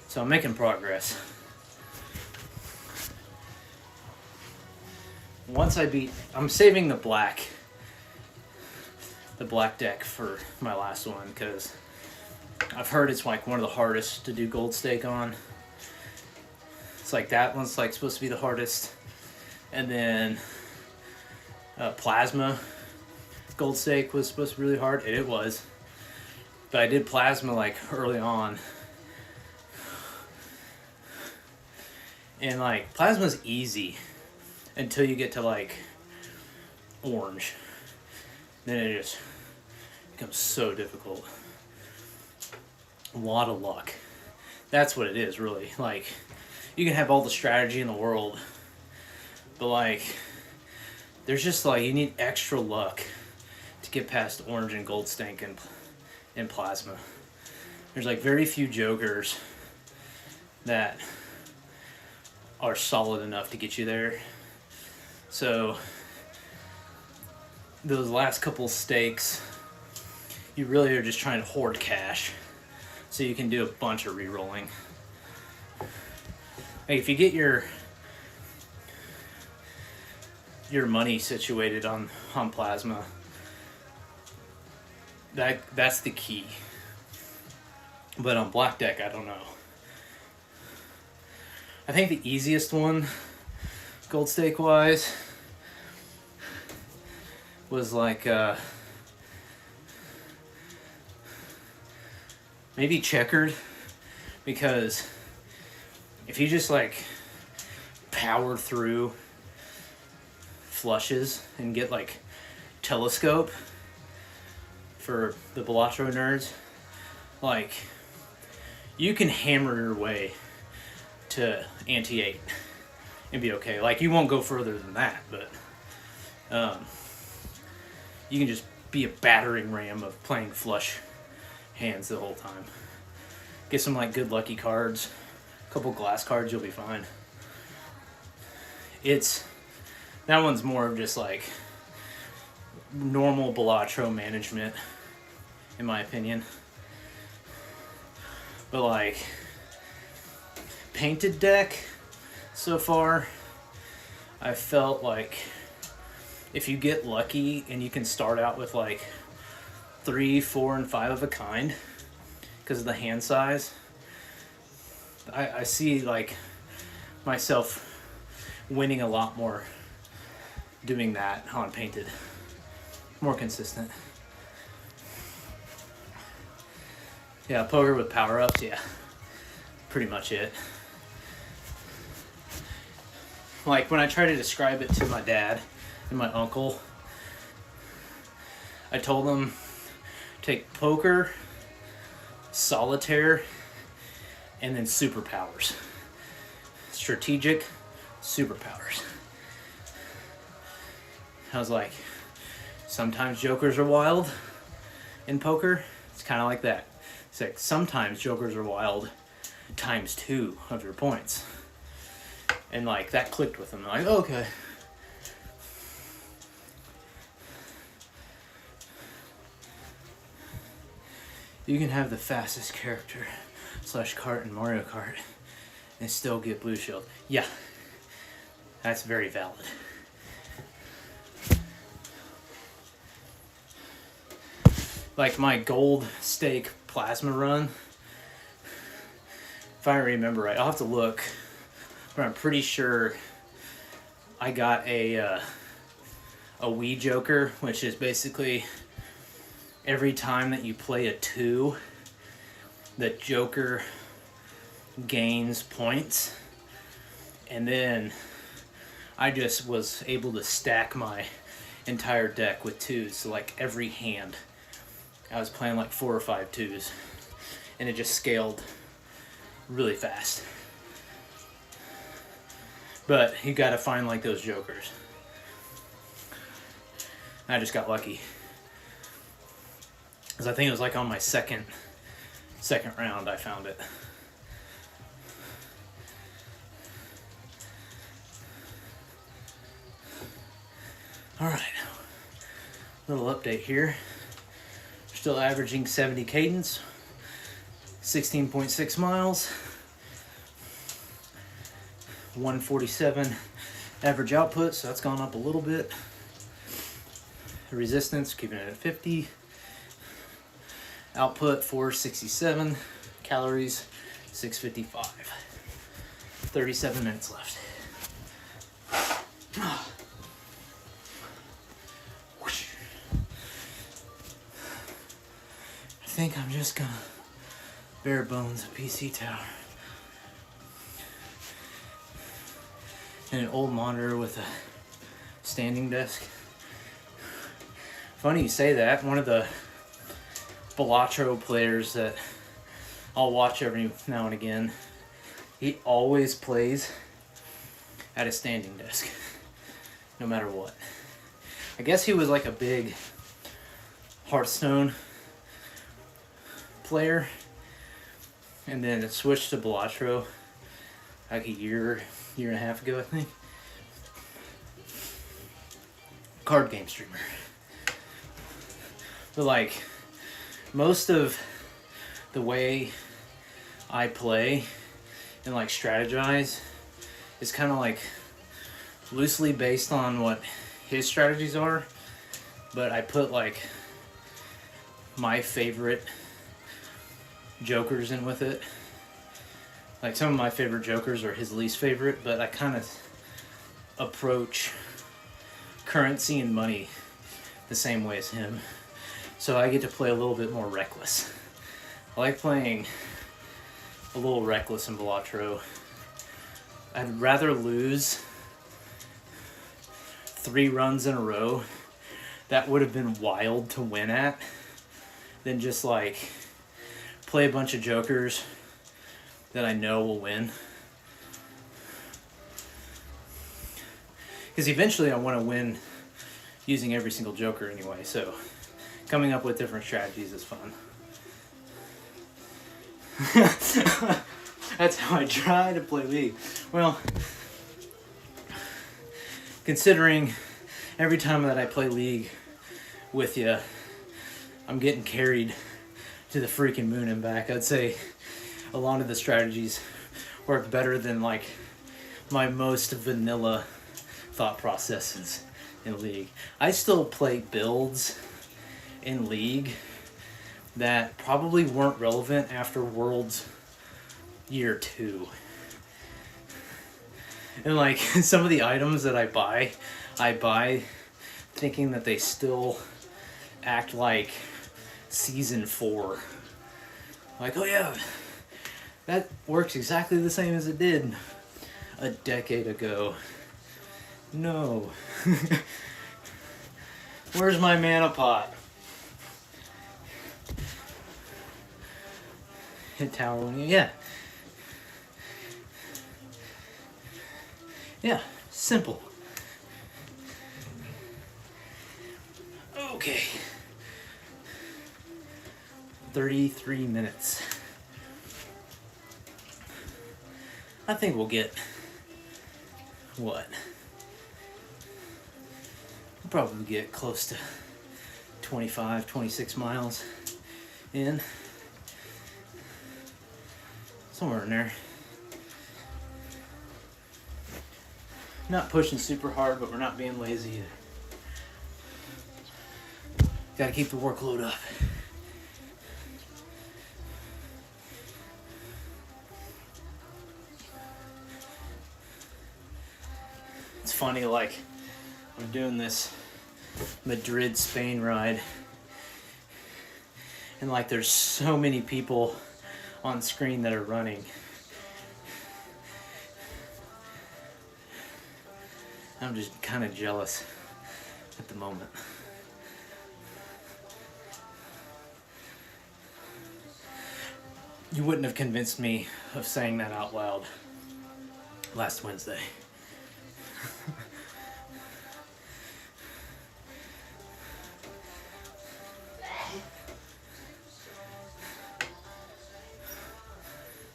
So I'm making progress. Once I'm saving the black deck for my last one, because I've heard it's like one of the hardest to do Gold Stake on. It's like that one's like supposed to be the hardest. And then Plasma Gold Stake was supposed to be really hard, and it was. But I did Plasma like early on. And like Plasma's easy until you get to like Orange. Then it just becomes so difficult. A lot of luck. That's what it is, really. Like, you can have all the strategy in the world, but like, there's just like, you need extra luck to get past Orange and Gold Stink and Plasma. There's like very few jokers that are solid enough to get you there. So those last couple stakes, you really are just trying to hoard cash so you can do a bunch of re-rolling. Like if you get your money situated on plasma, that's the key. But on black deck, I don't know. I think the easiest one, gold stake wise, was like maybe checkered, because if you just like power through flushes and get like telescope for the Balatro nerds, like you can hammer your way to ante-8 and be okay. Like you won't go further than that, but you can just be a battering ram of playing flush hands the whole time. Get some like good lucky cards, a couple glass cards, you'll be fine. That one's more of just like normal Balatro management, in my opinion. But like painted deck so far, I felt like if you get lucky and you can start out with like 3, 4, and 5 of a kind because of the hand size, I see like myself winning a lot more doing that on painted. More consistent. Yeah, poker with power-ups, yeah. Pretty much it. Like when I try to describe it to my dad and my uncle, I told them take poker, solitaire, and then superpowers. Strategic superpowers. I was like, sometimes jokers are wild in poker. It's kind of like that. It's like sometimes jokers are wild times 2 of your points. And like that clicked with them. Like, oh, okay. You can have the fastest character / cart in Mario Kart and still get blue shield. Yeah, that's very valid. Like my gold stake plasma run, if I remember right, I'll have to look, but I'm pretty sure I got a Wii Joker, which is basically every time that you play a 2, the Joker gains points, and then I just was able to stack my entire deck with 2s, so like every hand I was playing like 4 or 5 2s, and it just scaled really fast. But you gotta find like those jokers. I just got lucky, because I think it was like on my second round I found it. All right, little update here. Still averaging 70 cadence, 16.6 miles, 147 average output, so that's gone up a little bit. Resistance, keeping it at 50. Output 467, calories 655. 37 minutes left. I think I'm just gonna bare bones a PC tower and an old monitor with a standing desk. Funny you say that. One of the Balatro players that I'll watch every now and again, he always plays at a standing desk, no matter what. I guess he was like a big Hearthstone player, and then it switched to Balatro like a year and a half ago, I think. Card game streamer. But like most of the way I play and like strategize is kind of like loosely based on what his strategies are, but I put like my favorite jokers in with it. Like some of my favorite jokers are his least favorite, but I kind of approach currency and money the same way as him. So I get to play a little bit more reckless. I like playing a little reckless in Velatro. I'd rather lose 3 runs in a row that would have been wild to win at than just like play a bunch of jokers that I know will win. Because eventually I want to win using every single joker anyway, so coming up with different strategies is fun. That's how I try to play League. Well, considering every time that I play League with you, I'm getting carried to the freaking moon and back. I'd say a lot of the strategies work better than like my most vanilla thought processes in League. I still play builds in League that probably weren't relevant after Worlds Year 2. And like some of the items that I buy thinking that they still act like Season 4. Like, oh yeah, that works exactly the same as it did a decade ago. No. Where's my mana pot? Hit tower when you, yeah. Yeah, simple. Okay. 33 minutes. I think we'll get, what? We'll probably get close to 25, 26 miles in. Somewhere in there. Not pushing super hard, but we're not being lazy either. Gotta keep the workload up. It's funny, like, I'm doing this Madrid, Spain ride, and like there's so many people on screen that are running. I'm just kind of jealous at the moment. You wouldn't have convinced me of saying that out loud last Wednesday.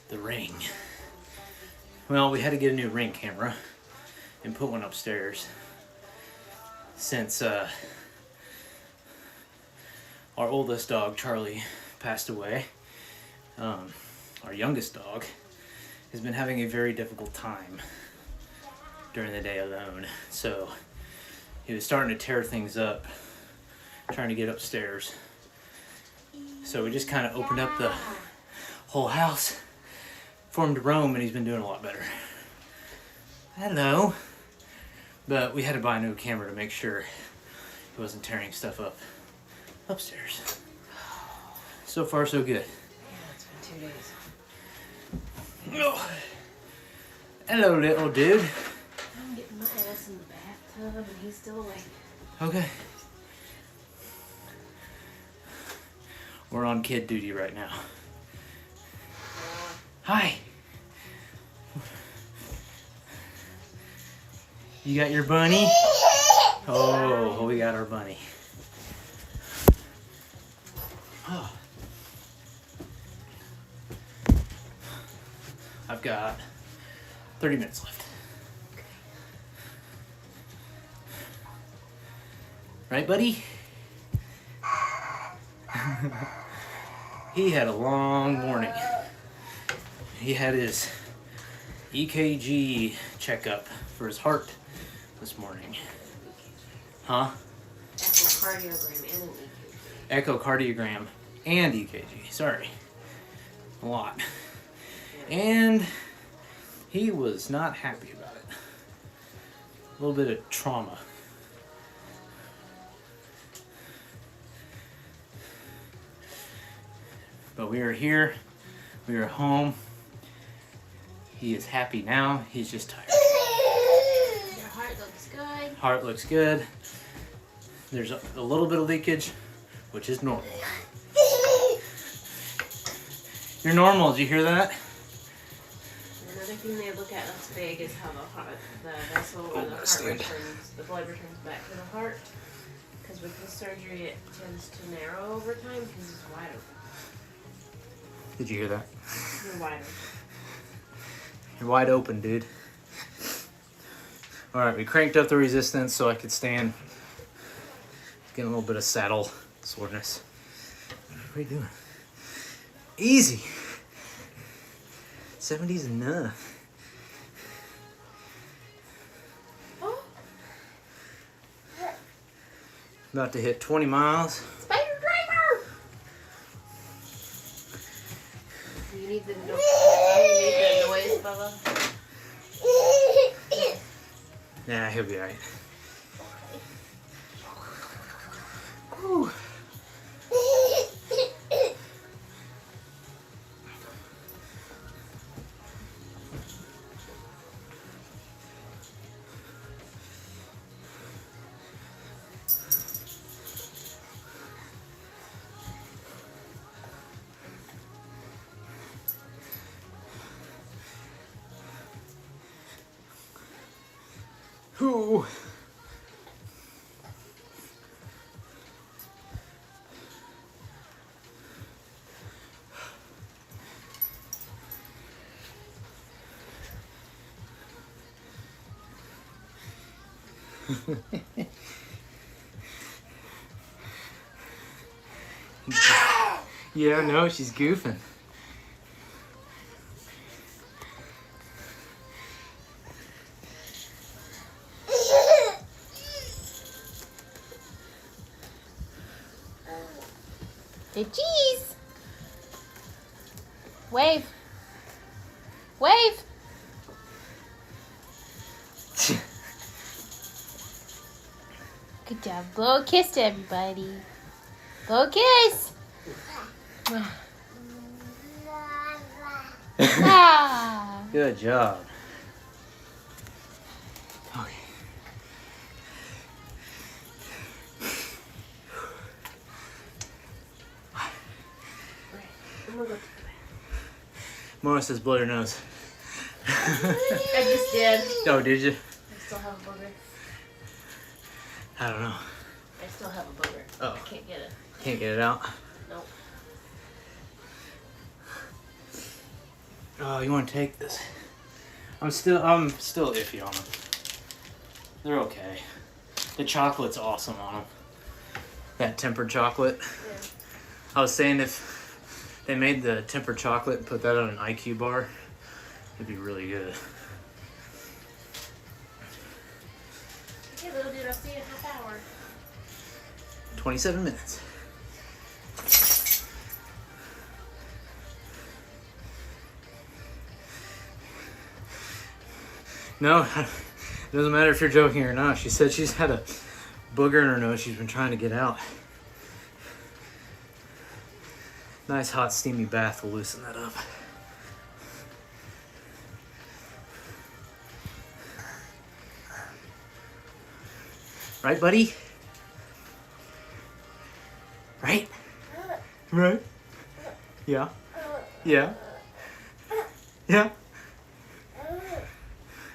The ring. Well, we had to get a new ring camera and put one upstairs since our oldest dog, Charlie, passed away. Our youngest dog has been having a very difficult time during the day alone. So he was starting to tear things up, trying to get upstairs. So we just kind of opened up the whole house for him to roam, and he's been doing a lot better. Hello. But we had to buy a new camera to make sure he wasn't tearing stuff up upstairs. So far, so good. Yeah, it's been 2 days. Oh. Hello, little dude. I'm getting my ass in the bathtub and he's still awake. Okay. We're on kid duty right now. Hi. You got your bunny? Oh, we got our bunny. Oh. I've got 30 minutes left. Right, buddy? He had a long morning. he had his EKG checkup for his heart this morning. Huh? Echocardiogram Echocardiogram and and an EKG. EKG. Sorry. A lot. And he was not happy about it. A little bit of trauma. But we are here. We are home. He is happy now. He's just tired. Your heart looks good. Heart looks good. There's a little bit of leakage, which is normal. You're normal. Did you hear that? Another thing they look at that's big is how the vessel or the heart returns, the blood returns back to the heart. Because with the surgery, it tends to narrow over time because it's wide open. Did you hear that? You're wide open. You're wide open, dude. All right, we cranked up the resistance so I could stand. Getting a little bit of saddle soreness. What are you doing? Easy. 70's enough. Oh, About to hit 20 miles. Spider Driver! You need the noise, Bubba. Yeah, he'll be alright. Ooh. Yeah, no, she's goofing. Hey, cheese! Wave! Wave! Good job. Blow a kiss to everybody. Blow a kiss! Ah. Good job. Okay. I'm gonna go. Mora says blow your nose. I just did. Oh, did you? I still have a booger. I don't know. I still have a booger. Oh. I can't get it. Can't get it out. Nope. Oh, you want to take this? I'm still iffy on them. They're okay. The chocolate's awesome on them. That tempered chocolate. Yeah. I was saying if they made the tempered chocolate and put that on an IQ bar, it'd be really good. Okay, little dude, I'll see you in a half hour. 27 minutes. No, it doesn't matter if you're joking or not. She said she's had a booger in her nose she's been trying to get out. Nice hot steamy bath will loosen that up. Right, buddy? Right? Right? Yeah? Yeah? Yeah?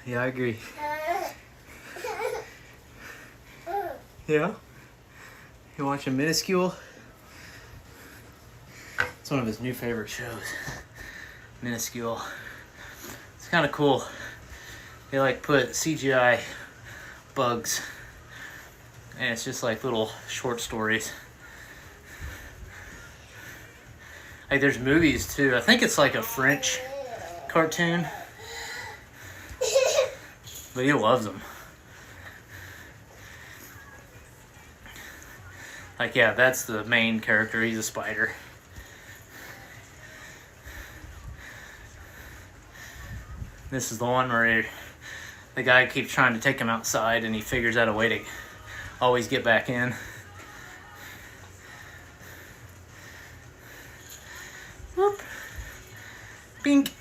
Yeah, I agree. Yeah? You watching Minuscule? It's one of his new favorite shows. Minuscule. It's kind of cool. They like put CGI bugs, and it's just like little short stories. Like there's movies too. I think it's like a French cartoon. But he loves them. Like, yeah, that's the main character. He's a spider. This is the one where the guy keeps trying to take him outside and he figures out a way to always get back in. Whoop. Bink.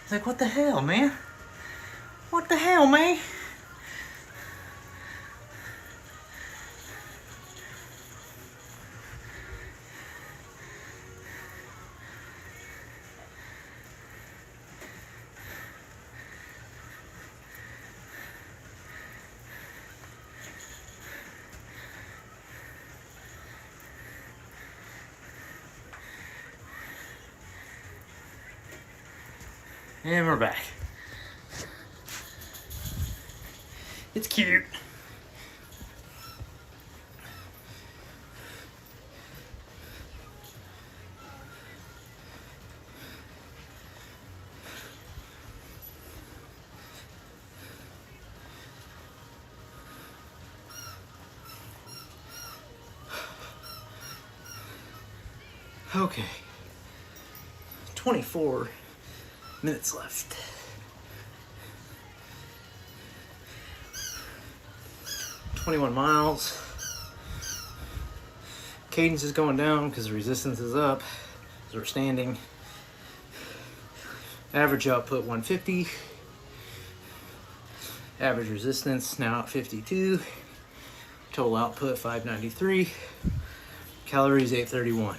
He's like, what the hell, man? What the hell, man? And we're back. It's cute. Okay. 24 minutes left. $21 miles. Cadence is going down because the resistance is up as we're standing. Average output 150. Average resistance now at 52. Total output 593. Calories 831.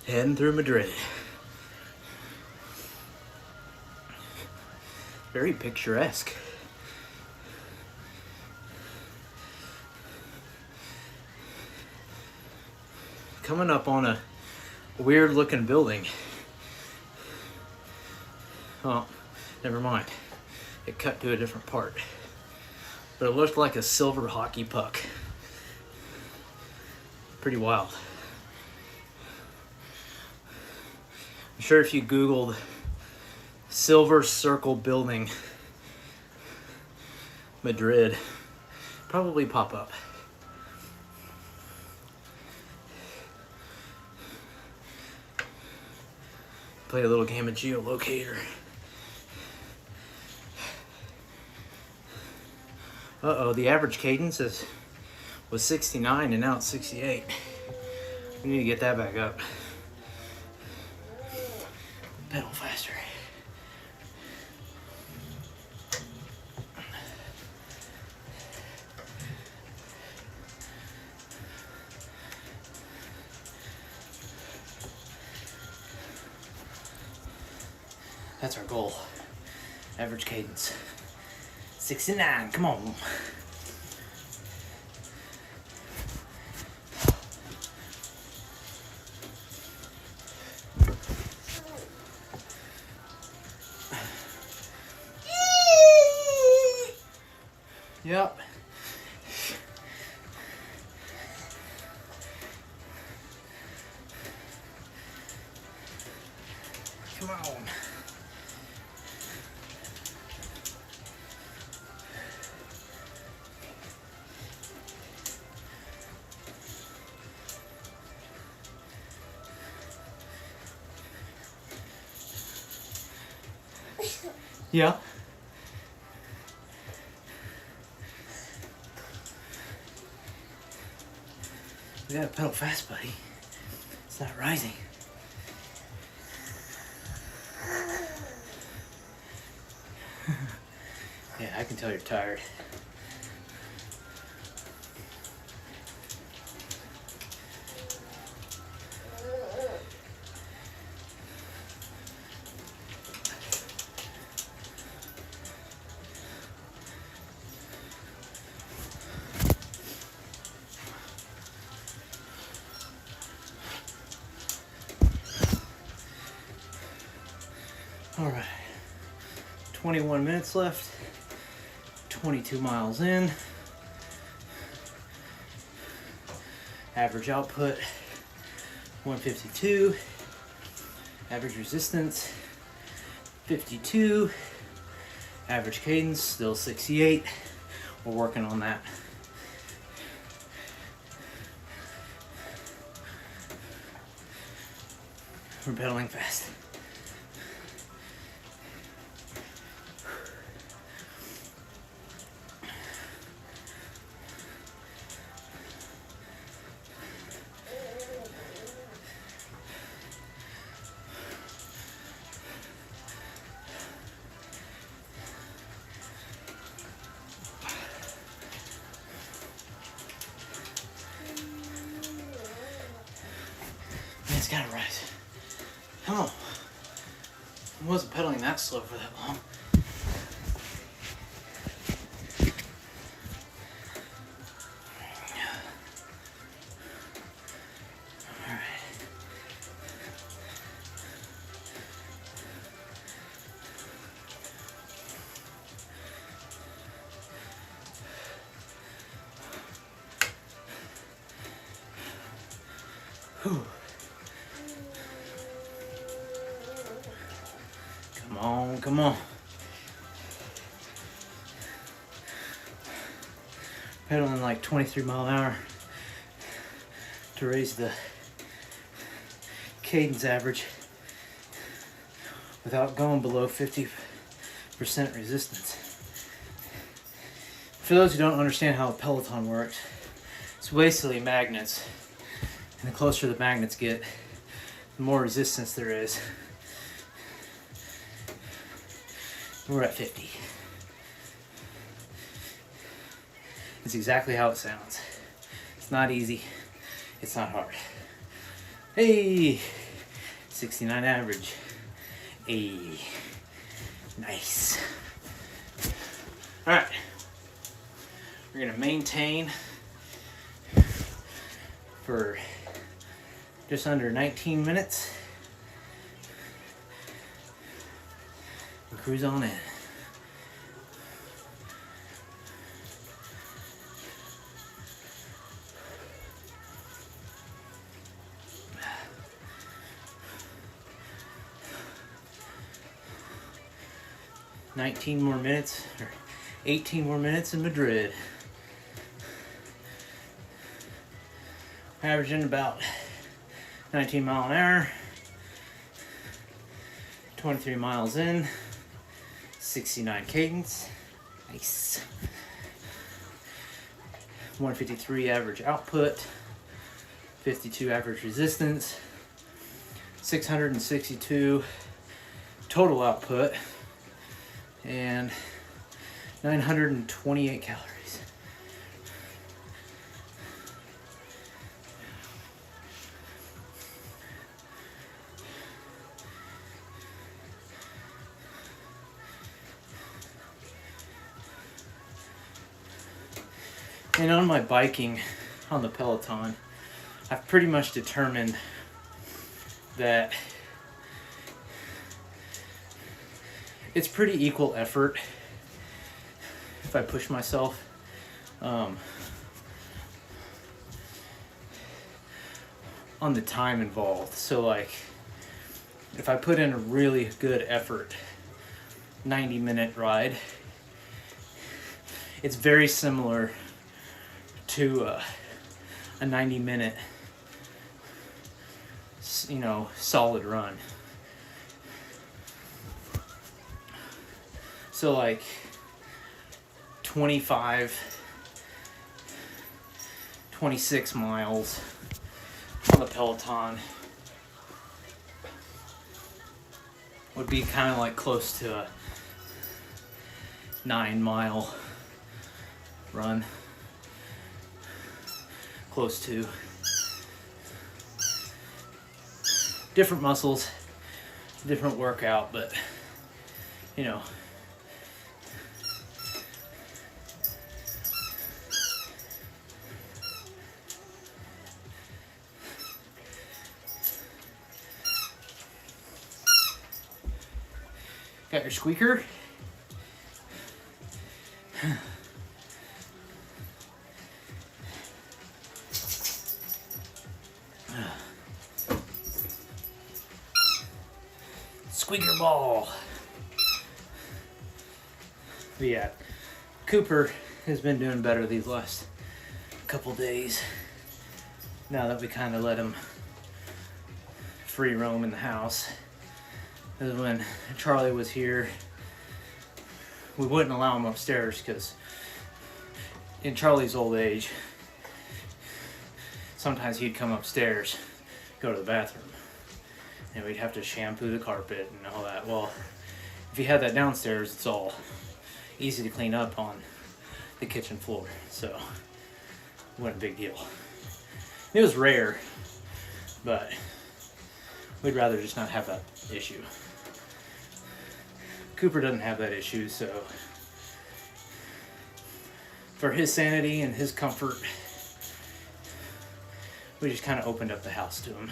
Heading through Madrid. Very picturesque. Coming up on a weird looking building. Oh, never mind. It cut to a different part. But it looked like a silver hockey puck. Pretty wild. I'm sure if you Googled Silver Circle Building Madrid, probably pop up. Play a little game of geolocator. Uh-oh, the average cadence was 69 and now it's 68. We need to get that back up. Pedal faster. That's our goal. Average cadence. 69, come on. Yep. Come on. Yeah. We gotta pedal fast, buddy. It's not rising. Yeah, I can tell you're tired. All right, 21 minutes left, 22 miles in. Average output 152. Average resistance 52. Average cadence still 68. We're working on that. We're pedaling fast. It's gotta rise. Come on. I wasn't pedaling that slow for that long. Whew. Come on, come on. Pedaling like 23 mile an hour to raise the cadence average without going below 50% resistance. For those who don't understand how a Peloton works, it's basically magnets. And the closer the magnets get, the more resistance there is. We're at 50. It's exactly how it sounds. It's not easy. It's not hard. Hey, 69 average. Hey, nice. All right, we're gonna maintain for just under 19 minutes and cruise on in. Nineteen more minutes, or 18 more minutes in Madrid. Averaging about 19 mile an hour, 23 miles in, 69 cadence, nice. 153 average output, 52 average resistance, 662 total output, and 928 calories. And on my biking on the Peloton, I've pretty much determined that it's pretty equal effort if I push myself. On the time involved. So like, if I put in a really good effort, 90-minute ride, it's very similar to a 90-minute, solid run. So like 26 miles on the Peloton would be kind of like close to a 9-mile run. Close to. Different muscles, different workout, but got your squeaker. Squeaker ball. But yeah, Cooper has been doing better these last couple days. Now that we kind of let him free roam in the house. Because when Charlie was here, we wouldn't allow him upstairs because in Charlie's old age, sometimes he'd come upstairs, go to the bathroom, and we'd have to shampoo the carpet and all that. Well, if you had that downstairs, it's all easy to clean up on the kitchen floor, so it wasn't a big deal. It was rare, but we'd rather just not have that issue. Cooper doesn't have that issue, so for his sanity and his comfort, we just kind of opened up the house to him.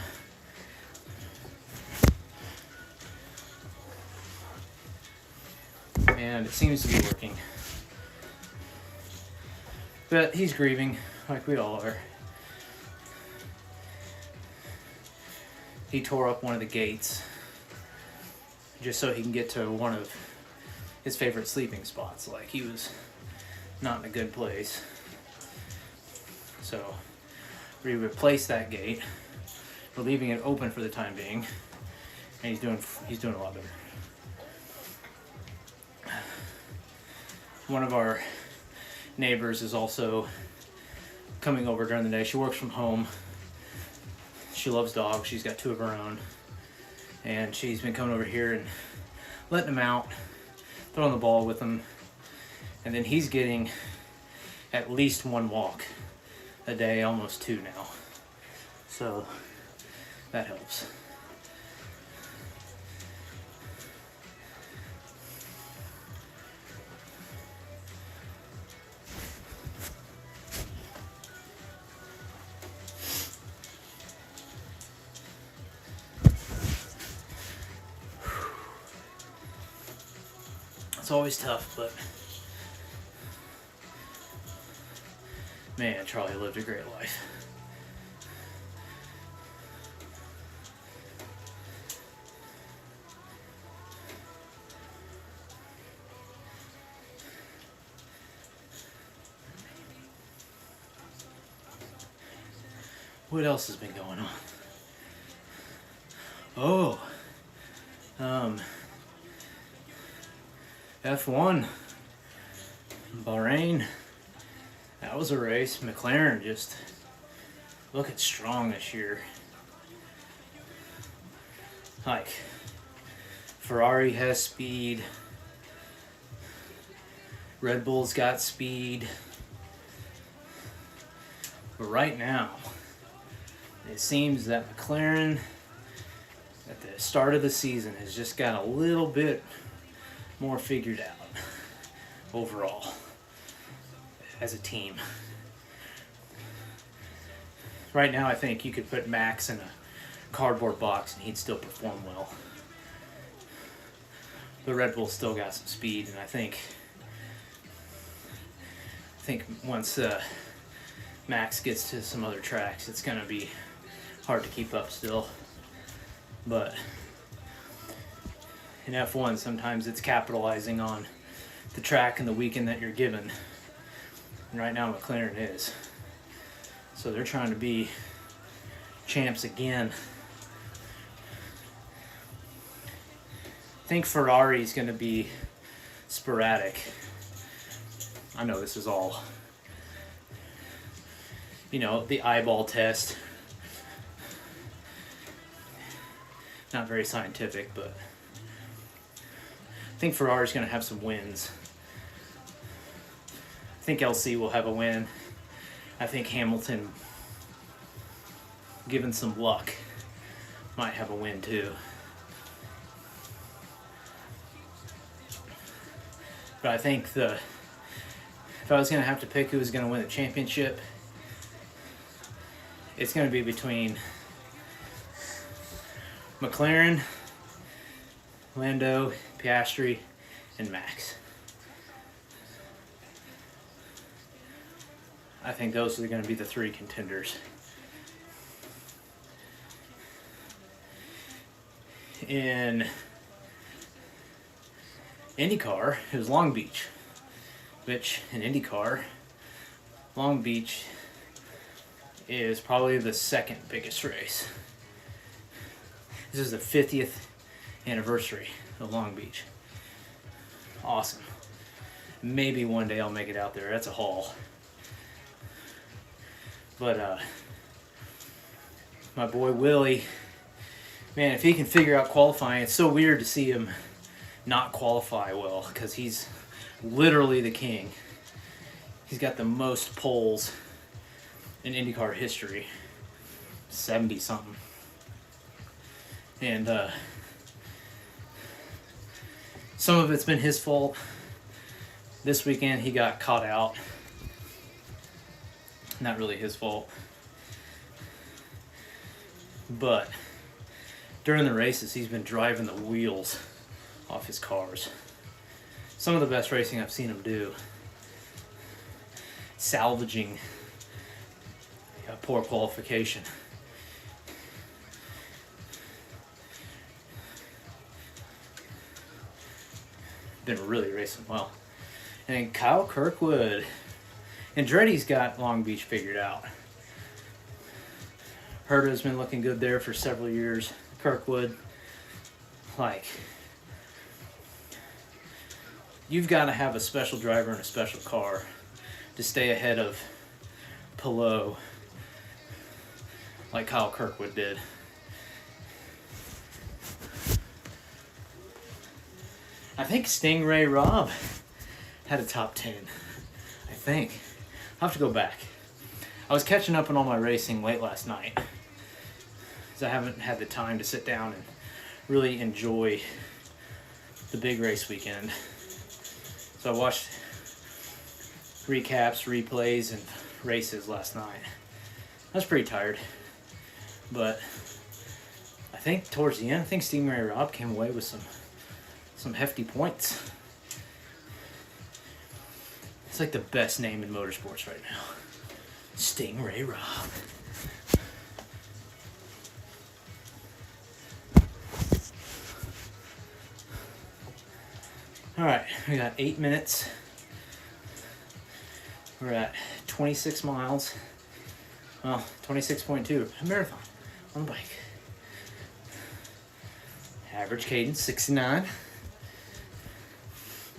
And it seems to be working. But he's grieving, like we all are. He tore up one of the gates just so he can get to one of his favorite sleeping spots. Like, he was not in a good place. So we replaced that gate. We're leaving it open for the time being, and he's doing a lot better. One of our neighbors is also coming over during the day. She works from home. She loves dogs. She's got 2 of her own. And she's been coming over here and letting him out, throwing the ball with him. And then he's getting at least 1 walk a day, almost 2 now. So that helps. It's always tough, but man, Charlie lived a great life. What else has been going on? Oh, F1, Bahrain, that was a race. McLaren just looking strong this year. Like, Ferrari has speed, Red Bull's got speed, but right now, it seems that McLaren at the start of the season has just got a little bit more figured out overall as a team. Right now, I think you could put Max in a cardboard box and he'd still perform well. The Red Bull still got some speed, and I think once Max gets to some other tracks, it's going to be hard to keep up still. But in F1, sometimes it's capitalizing on the track and the weekend that you're given. And right now, McLaren is. So they're trying to be champs again. I think Ferrari's going to be sporadic. I know this is all, the eyeball test. Not very scientific, but I think Ferrari's going to have some wins. I think LC will have a win. I think Hamilton, given some luck, might have a win too. But I think if I was going to have to pick who was going to win the championship, it's going to be between McLaren, Lando, Piastri, and Max. I think those are going to be the 3 contenders. In IndyCar, it was Long Beach, which in IndyCar, Long Beach is probably the second biggest race. This is the 50th anniversary of Long Beach. Awesome. Maybe one day I'll make it out there. That's a haul. But my boy Willie, man, if he can figure out qualifying, it's so weird to see him not qualify well, because he's literally the king. He's got the most poles in IndyCar history, 70 something. And some of it's been his fault. This weekend he got caught out. Not really his fault. But during the races, he's been driving the wheels off his cars. Some of the best racing I've seen him do. Salvaging a poor qualification. Been really racing well. And Kyle Kirkwood. Andretti's got Long Beach figured out. Herta's been looking good there for several years. Kirkwood, like, you've got to have a special driver and a special car to stay ahead of Pelot like Kyle Kirkwood did. I think Stingray Robb had a top 10. I think. I'll have to go back. I was catching up on all my racing late last night, because I haven't had the time to sit down and really enjoy the big race weekend. So I watched recaps, replays, and races last night. I was pretty tired, but I think towards the end, I think Stingray Robb came away with some hefty points. It's like the best name in motorsports right now. Stingray Robb. Alright, we got 8 minutes. We're at 26 miles. Well, 26.2. A marathon on the bike. Average cadence 69.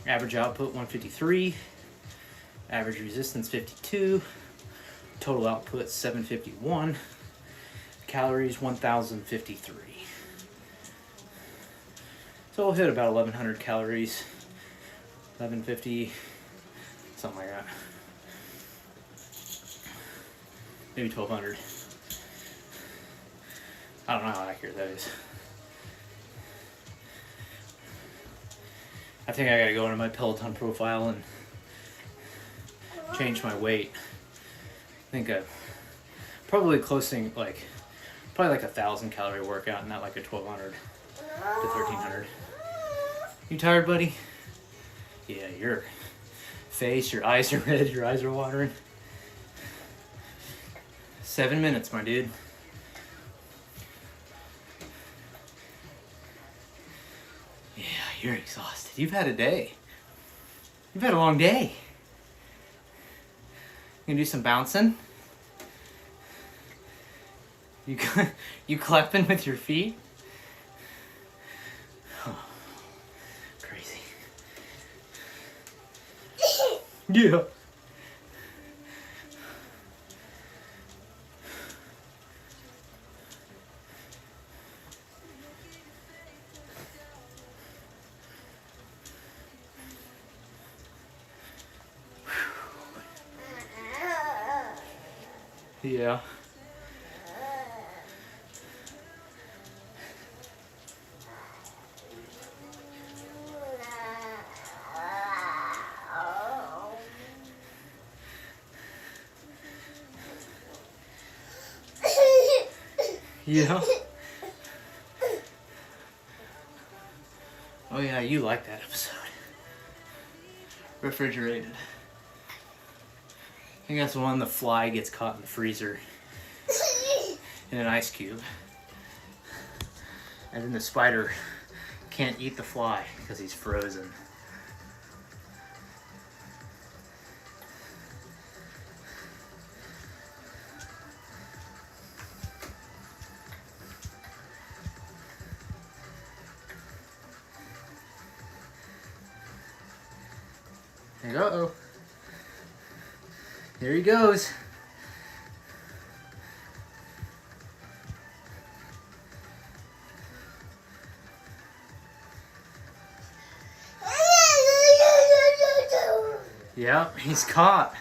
Average output 153. Average resistance 52. Total output 751. Calories 1,053. So we'll hit about 1,100 calories. 1,150, something like that. Maybe 1,200. I don't know how accurate that is. I think I gotta go into my Peloton profile and change my weight. I think probably closing probably like 1,000 calorie workout, not like a 1,200 to 1,300. You tired, buddy? Yeah, your face, your eyes are red, your eyes are watering. 7 minutes, my dude. Yeah, you're exhausted. You've had a day. You've had a long day. You gonna do some bouncing? You clapping with your feet? Oh, crazy. Yeah. Yeah. Yeah. Oh yeah, you like that episode. Refrigerated. I think that's the one the fly gets caught in the freezer in an ice cube. And then the spider can't eat the fly because he's frozen. Uh-oh. Here he goes. Yep, he's caught.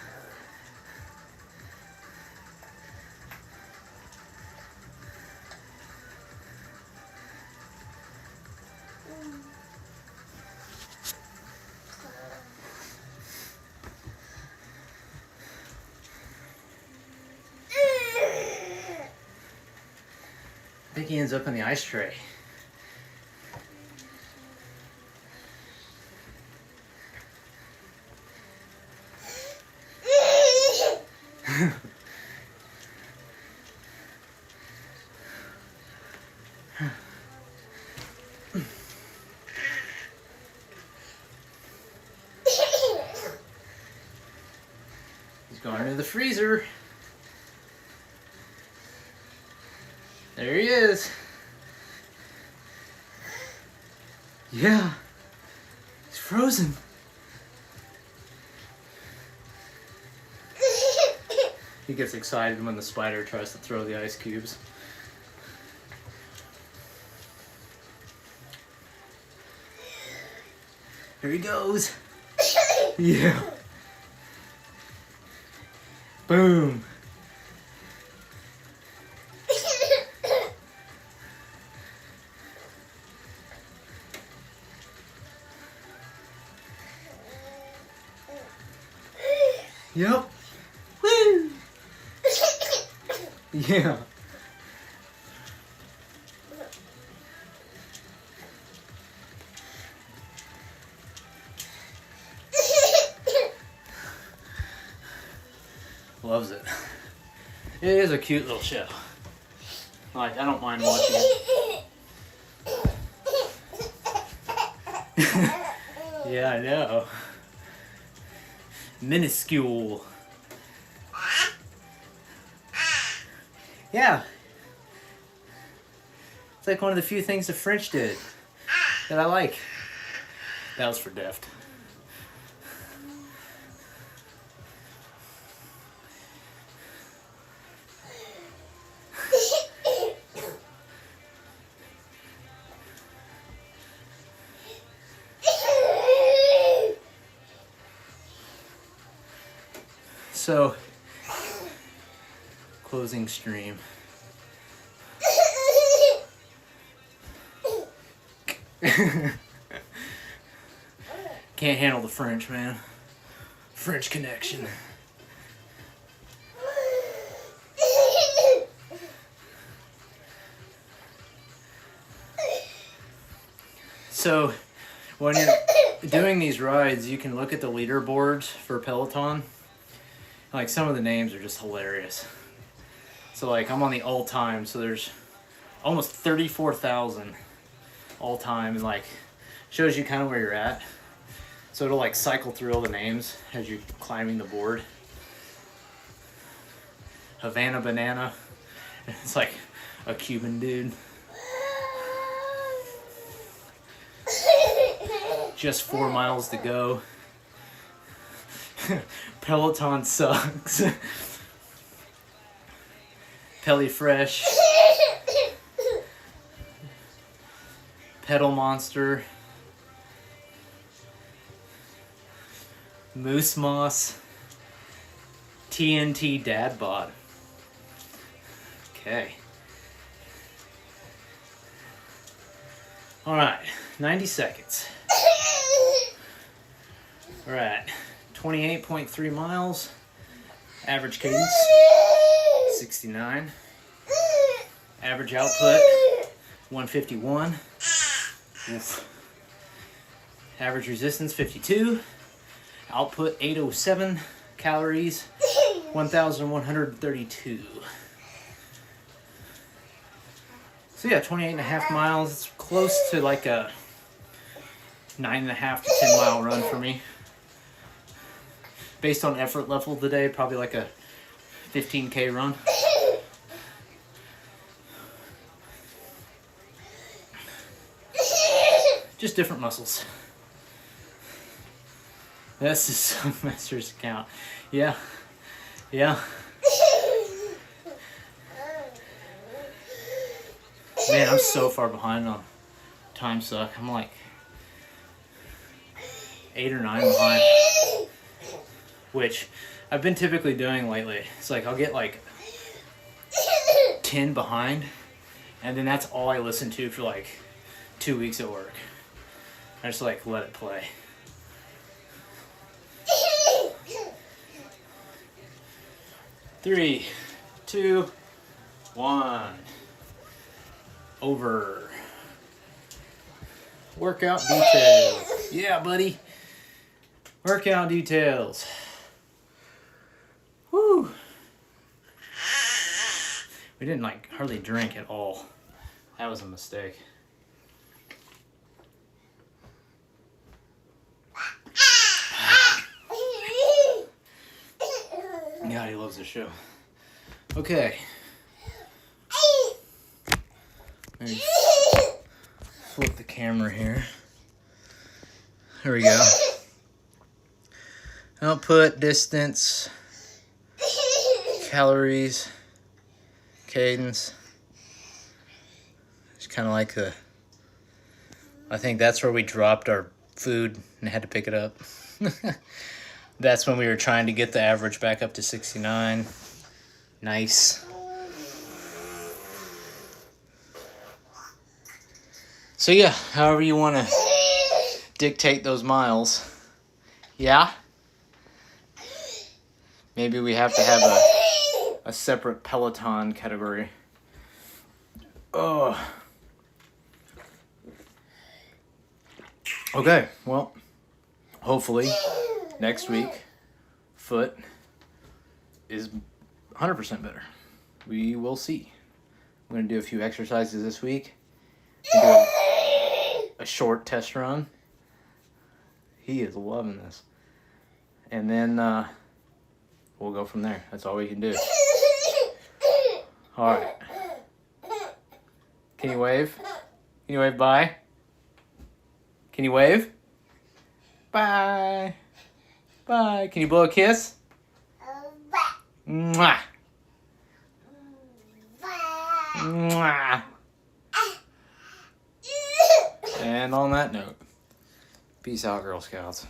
I think he ends up in the ice tray. He's going into the freezer. There he is. Yeah. He's frozen. He gets excited when the spider tries to throw the ice cubes. Here he goes. Yeah. Boom. Yep. Woo. Yeah. Loves it. It is a cute little show. Like, I don't mind watching it. Yeah, I know. Minuscule. Yeah. It's like one of the few things the French did that I like. That was for Deft. So, closing stream. Can't handle the French, man. French connection. So, when you're doing these rides, you can look at the leaderboards for Peloton. Like, some of the names are just hilarious. So, like, I'm on the all-time, so there's almost 34,000 all-time, and, like, shows you kind of where you're at. So it'll, like, cycle through all the names as you're climbing the board. Havana Banana. It's like a Cuban dude. Just 4 miles to go. Peloton sucks. Pelly Fresh. Pedal Monster. Moose Moss. TNT Dad Bod. Okay. Alright, 90 seconds. We're at 28.3 miles. Average cadence, 69. Average output, 151. Oof. Average resistance, 52. Output, 807. Calories, 1,132. So yeah, 28.5 miles. It's close to like a 9.5 to 10 mile run for me. Based on effort level today, probably like a 15K run. Just different muscles. This is semester's account. Yeah. Yeah. Man, I'm so far behind on time suck. I'm like 8 or 9 behind. Which I've been typically doing lately. It's like I'll get like 10 behind, and then that's all I listen to for like 2 weeks at work. I just like let it play. Three, 2, 1. Over. Workout details. Yeah, buddy. Workout details. Woo. We didn't like hardly drink at all. That was a mistake. God, he loves the show. Okay. Let me flip the camera here. There we go. Output, distance, calories, cadence. It's kind of like the... I think that's where we dropped our food and had to pick it up. That's when we were trying to get the average back up to 69. Nice. So yeah, however you want to dictate those miles. Yeah? Maybe we have to have a separate Peloton category. Oh. Okay, well, hopefully next week, foot is 100% better. We will see. I'm going to do a few exercises this week. Do a short test run. He is loving this. And then we'll go from there. That's all we can do. All right. Can you wave? Can you wave bye? Can you wave? Bye. Bye. Can you blow a kiss? Mwah. Mwah. And on that note, peace out, Girl Scouts.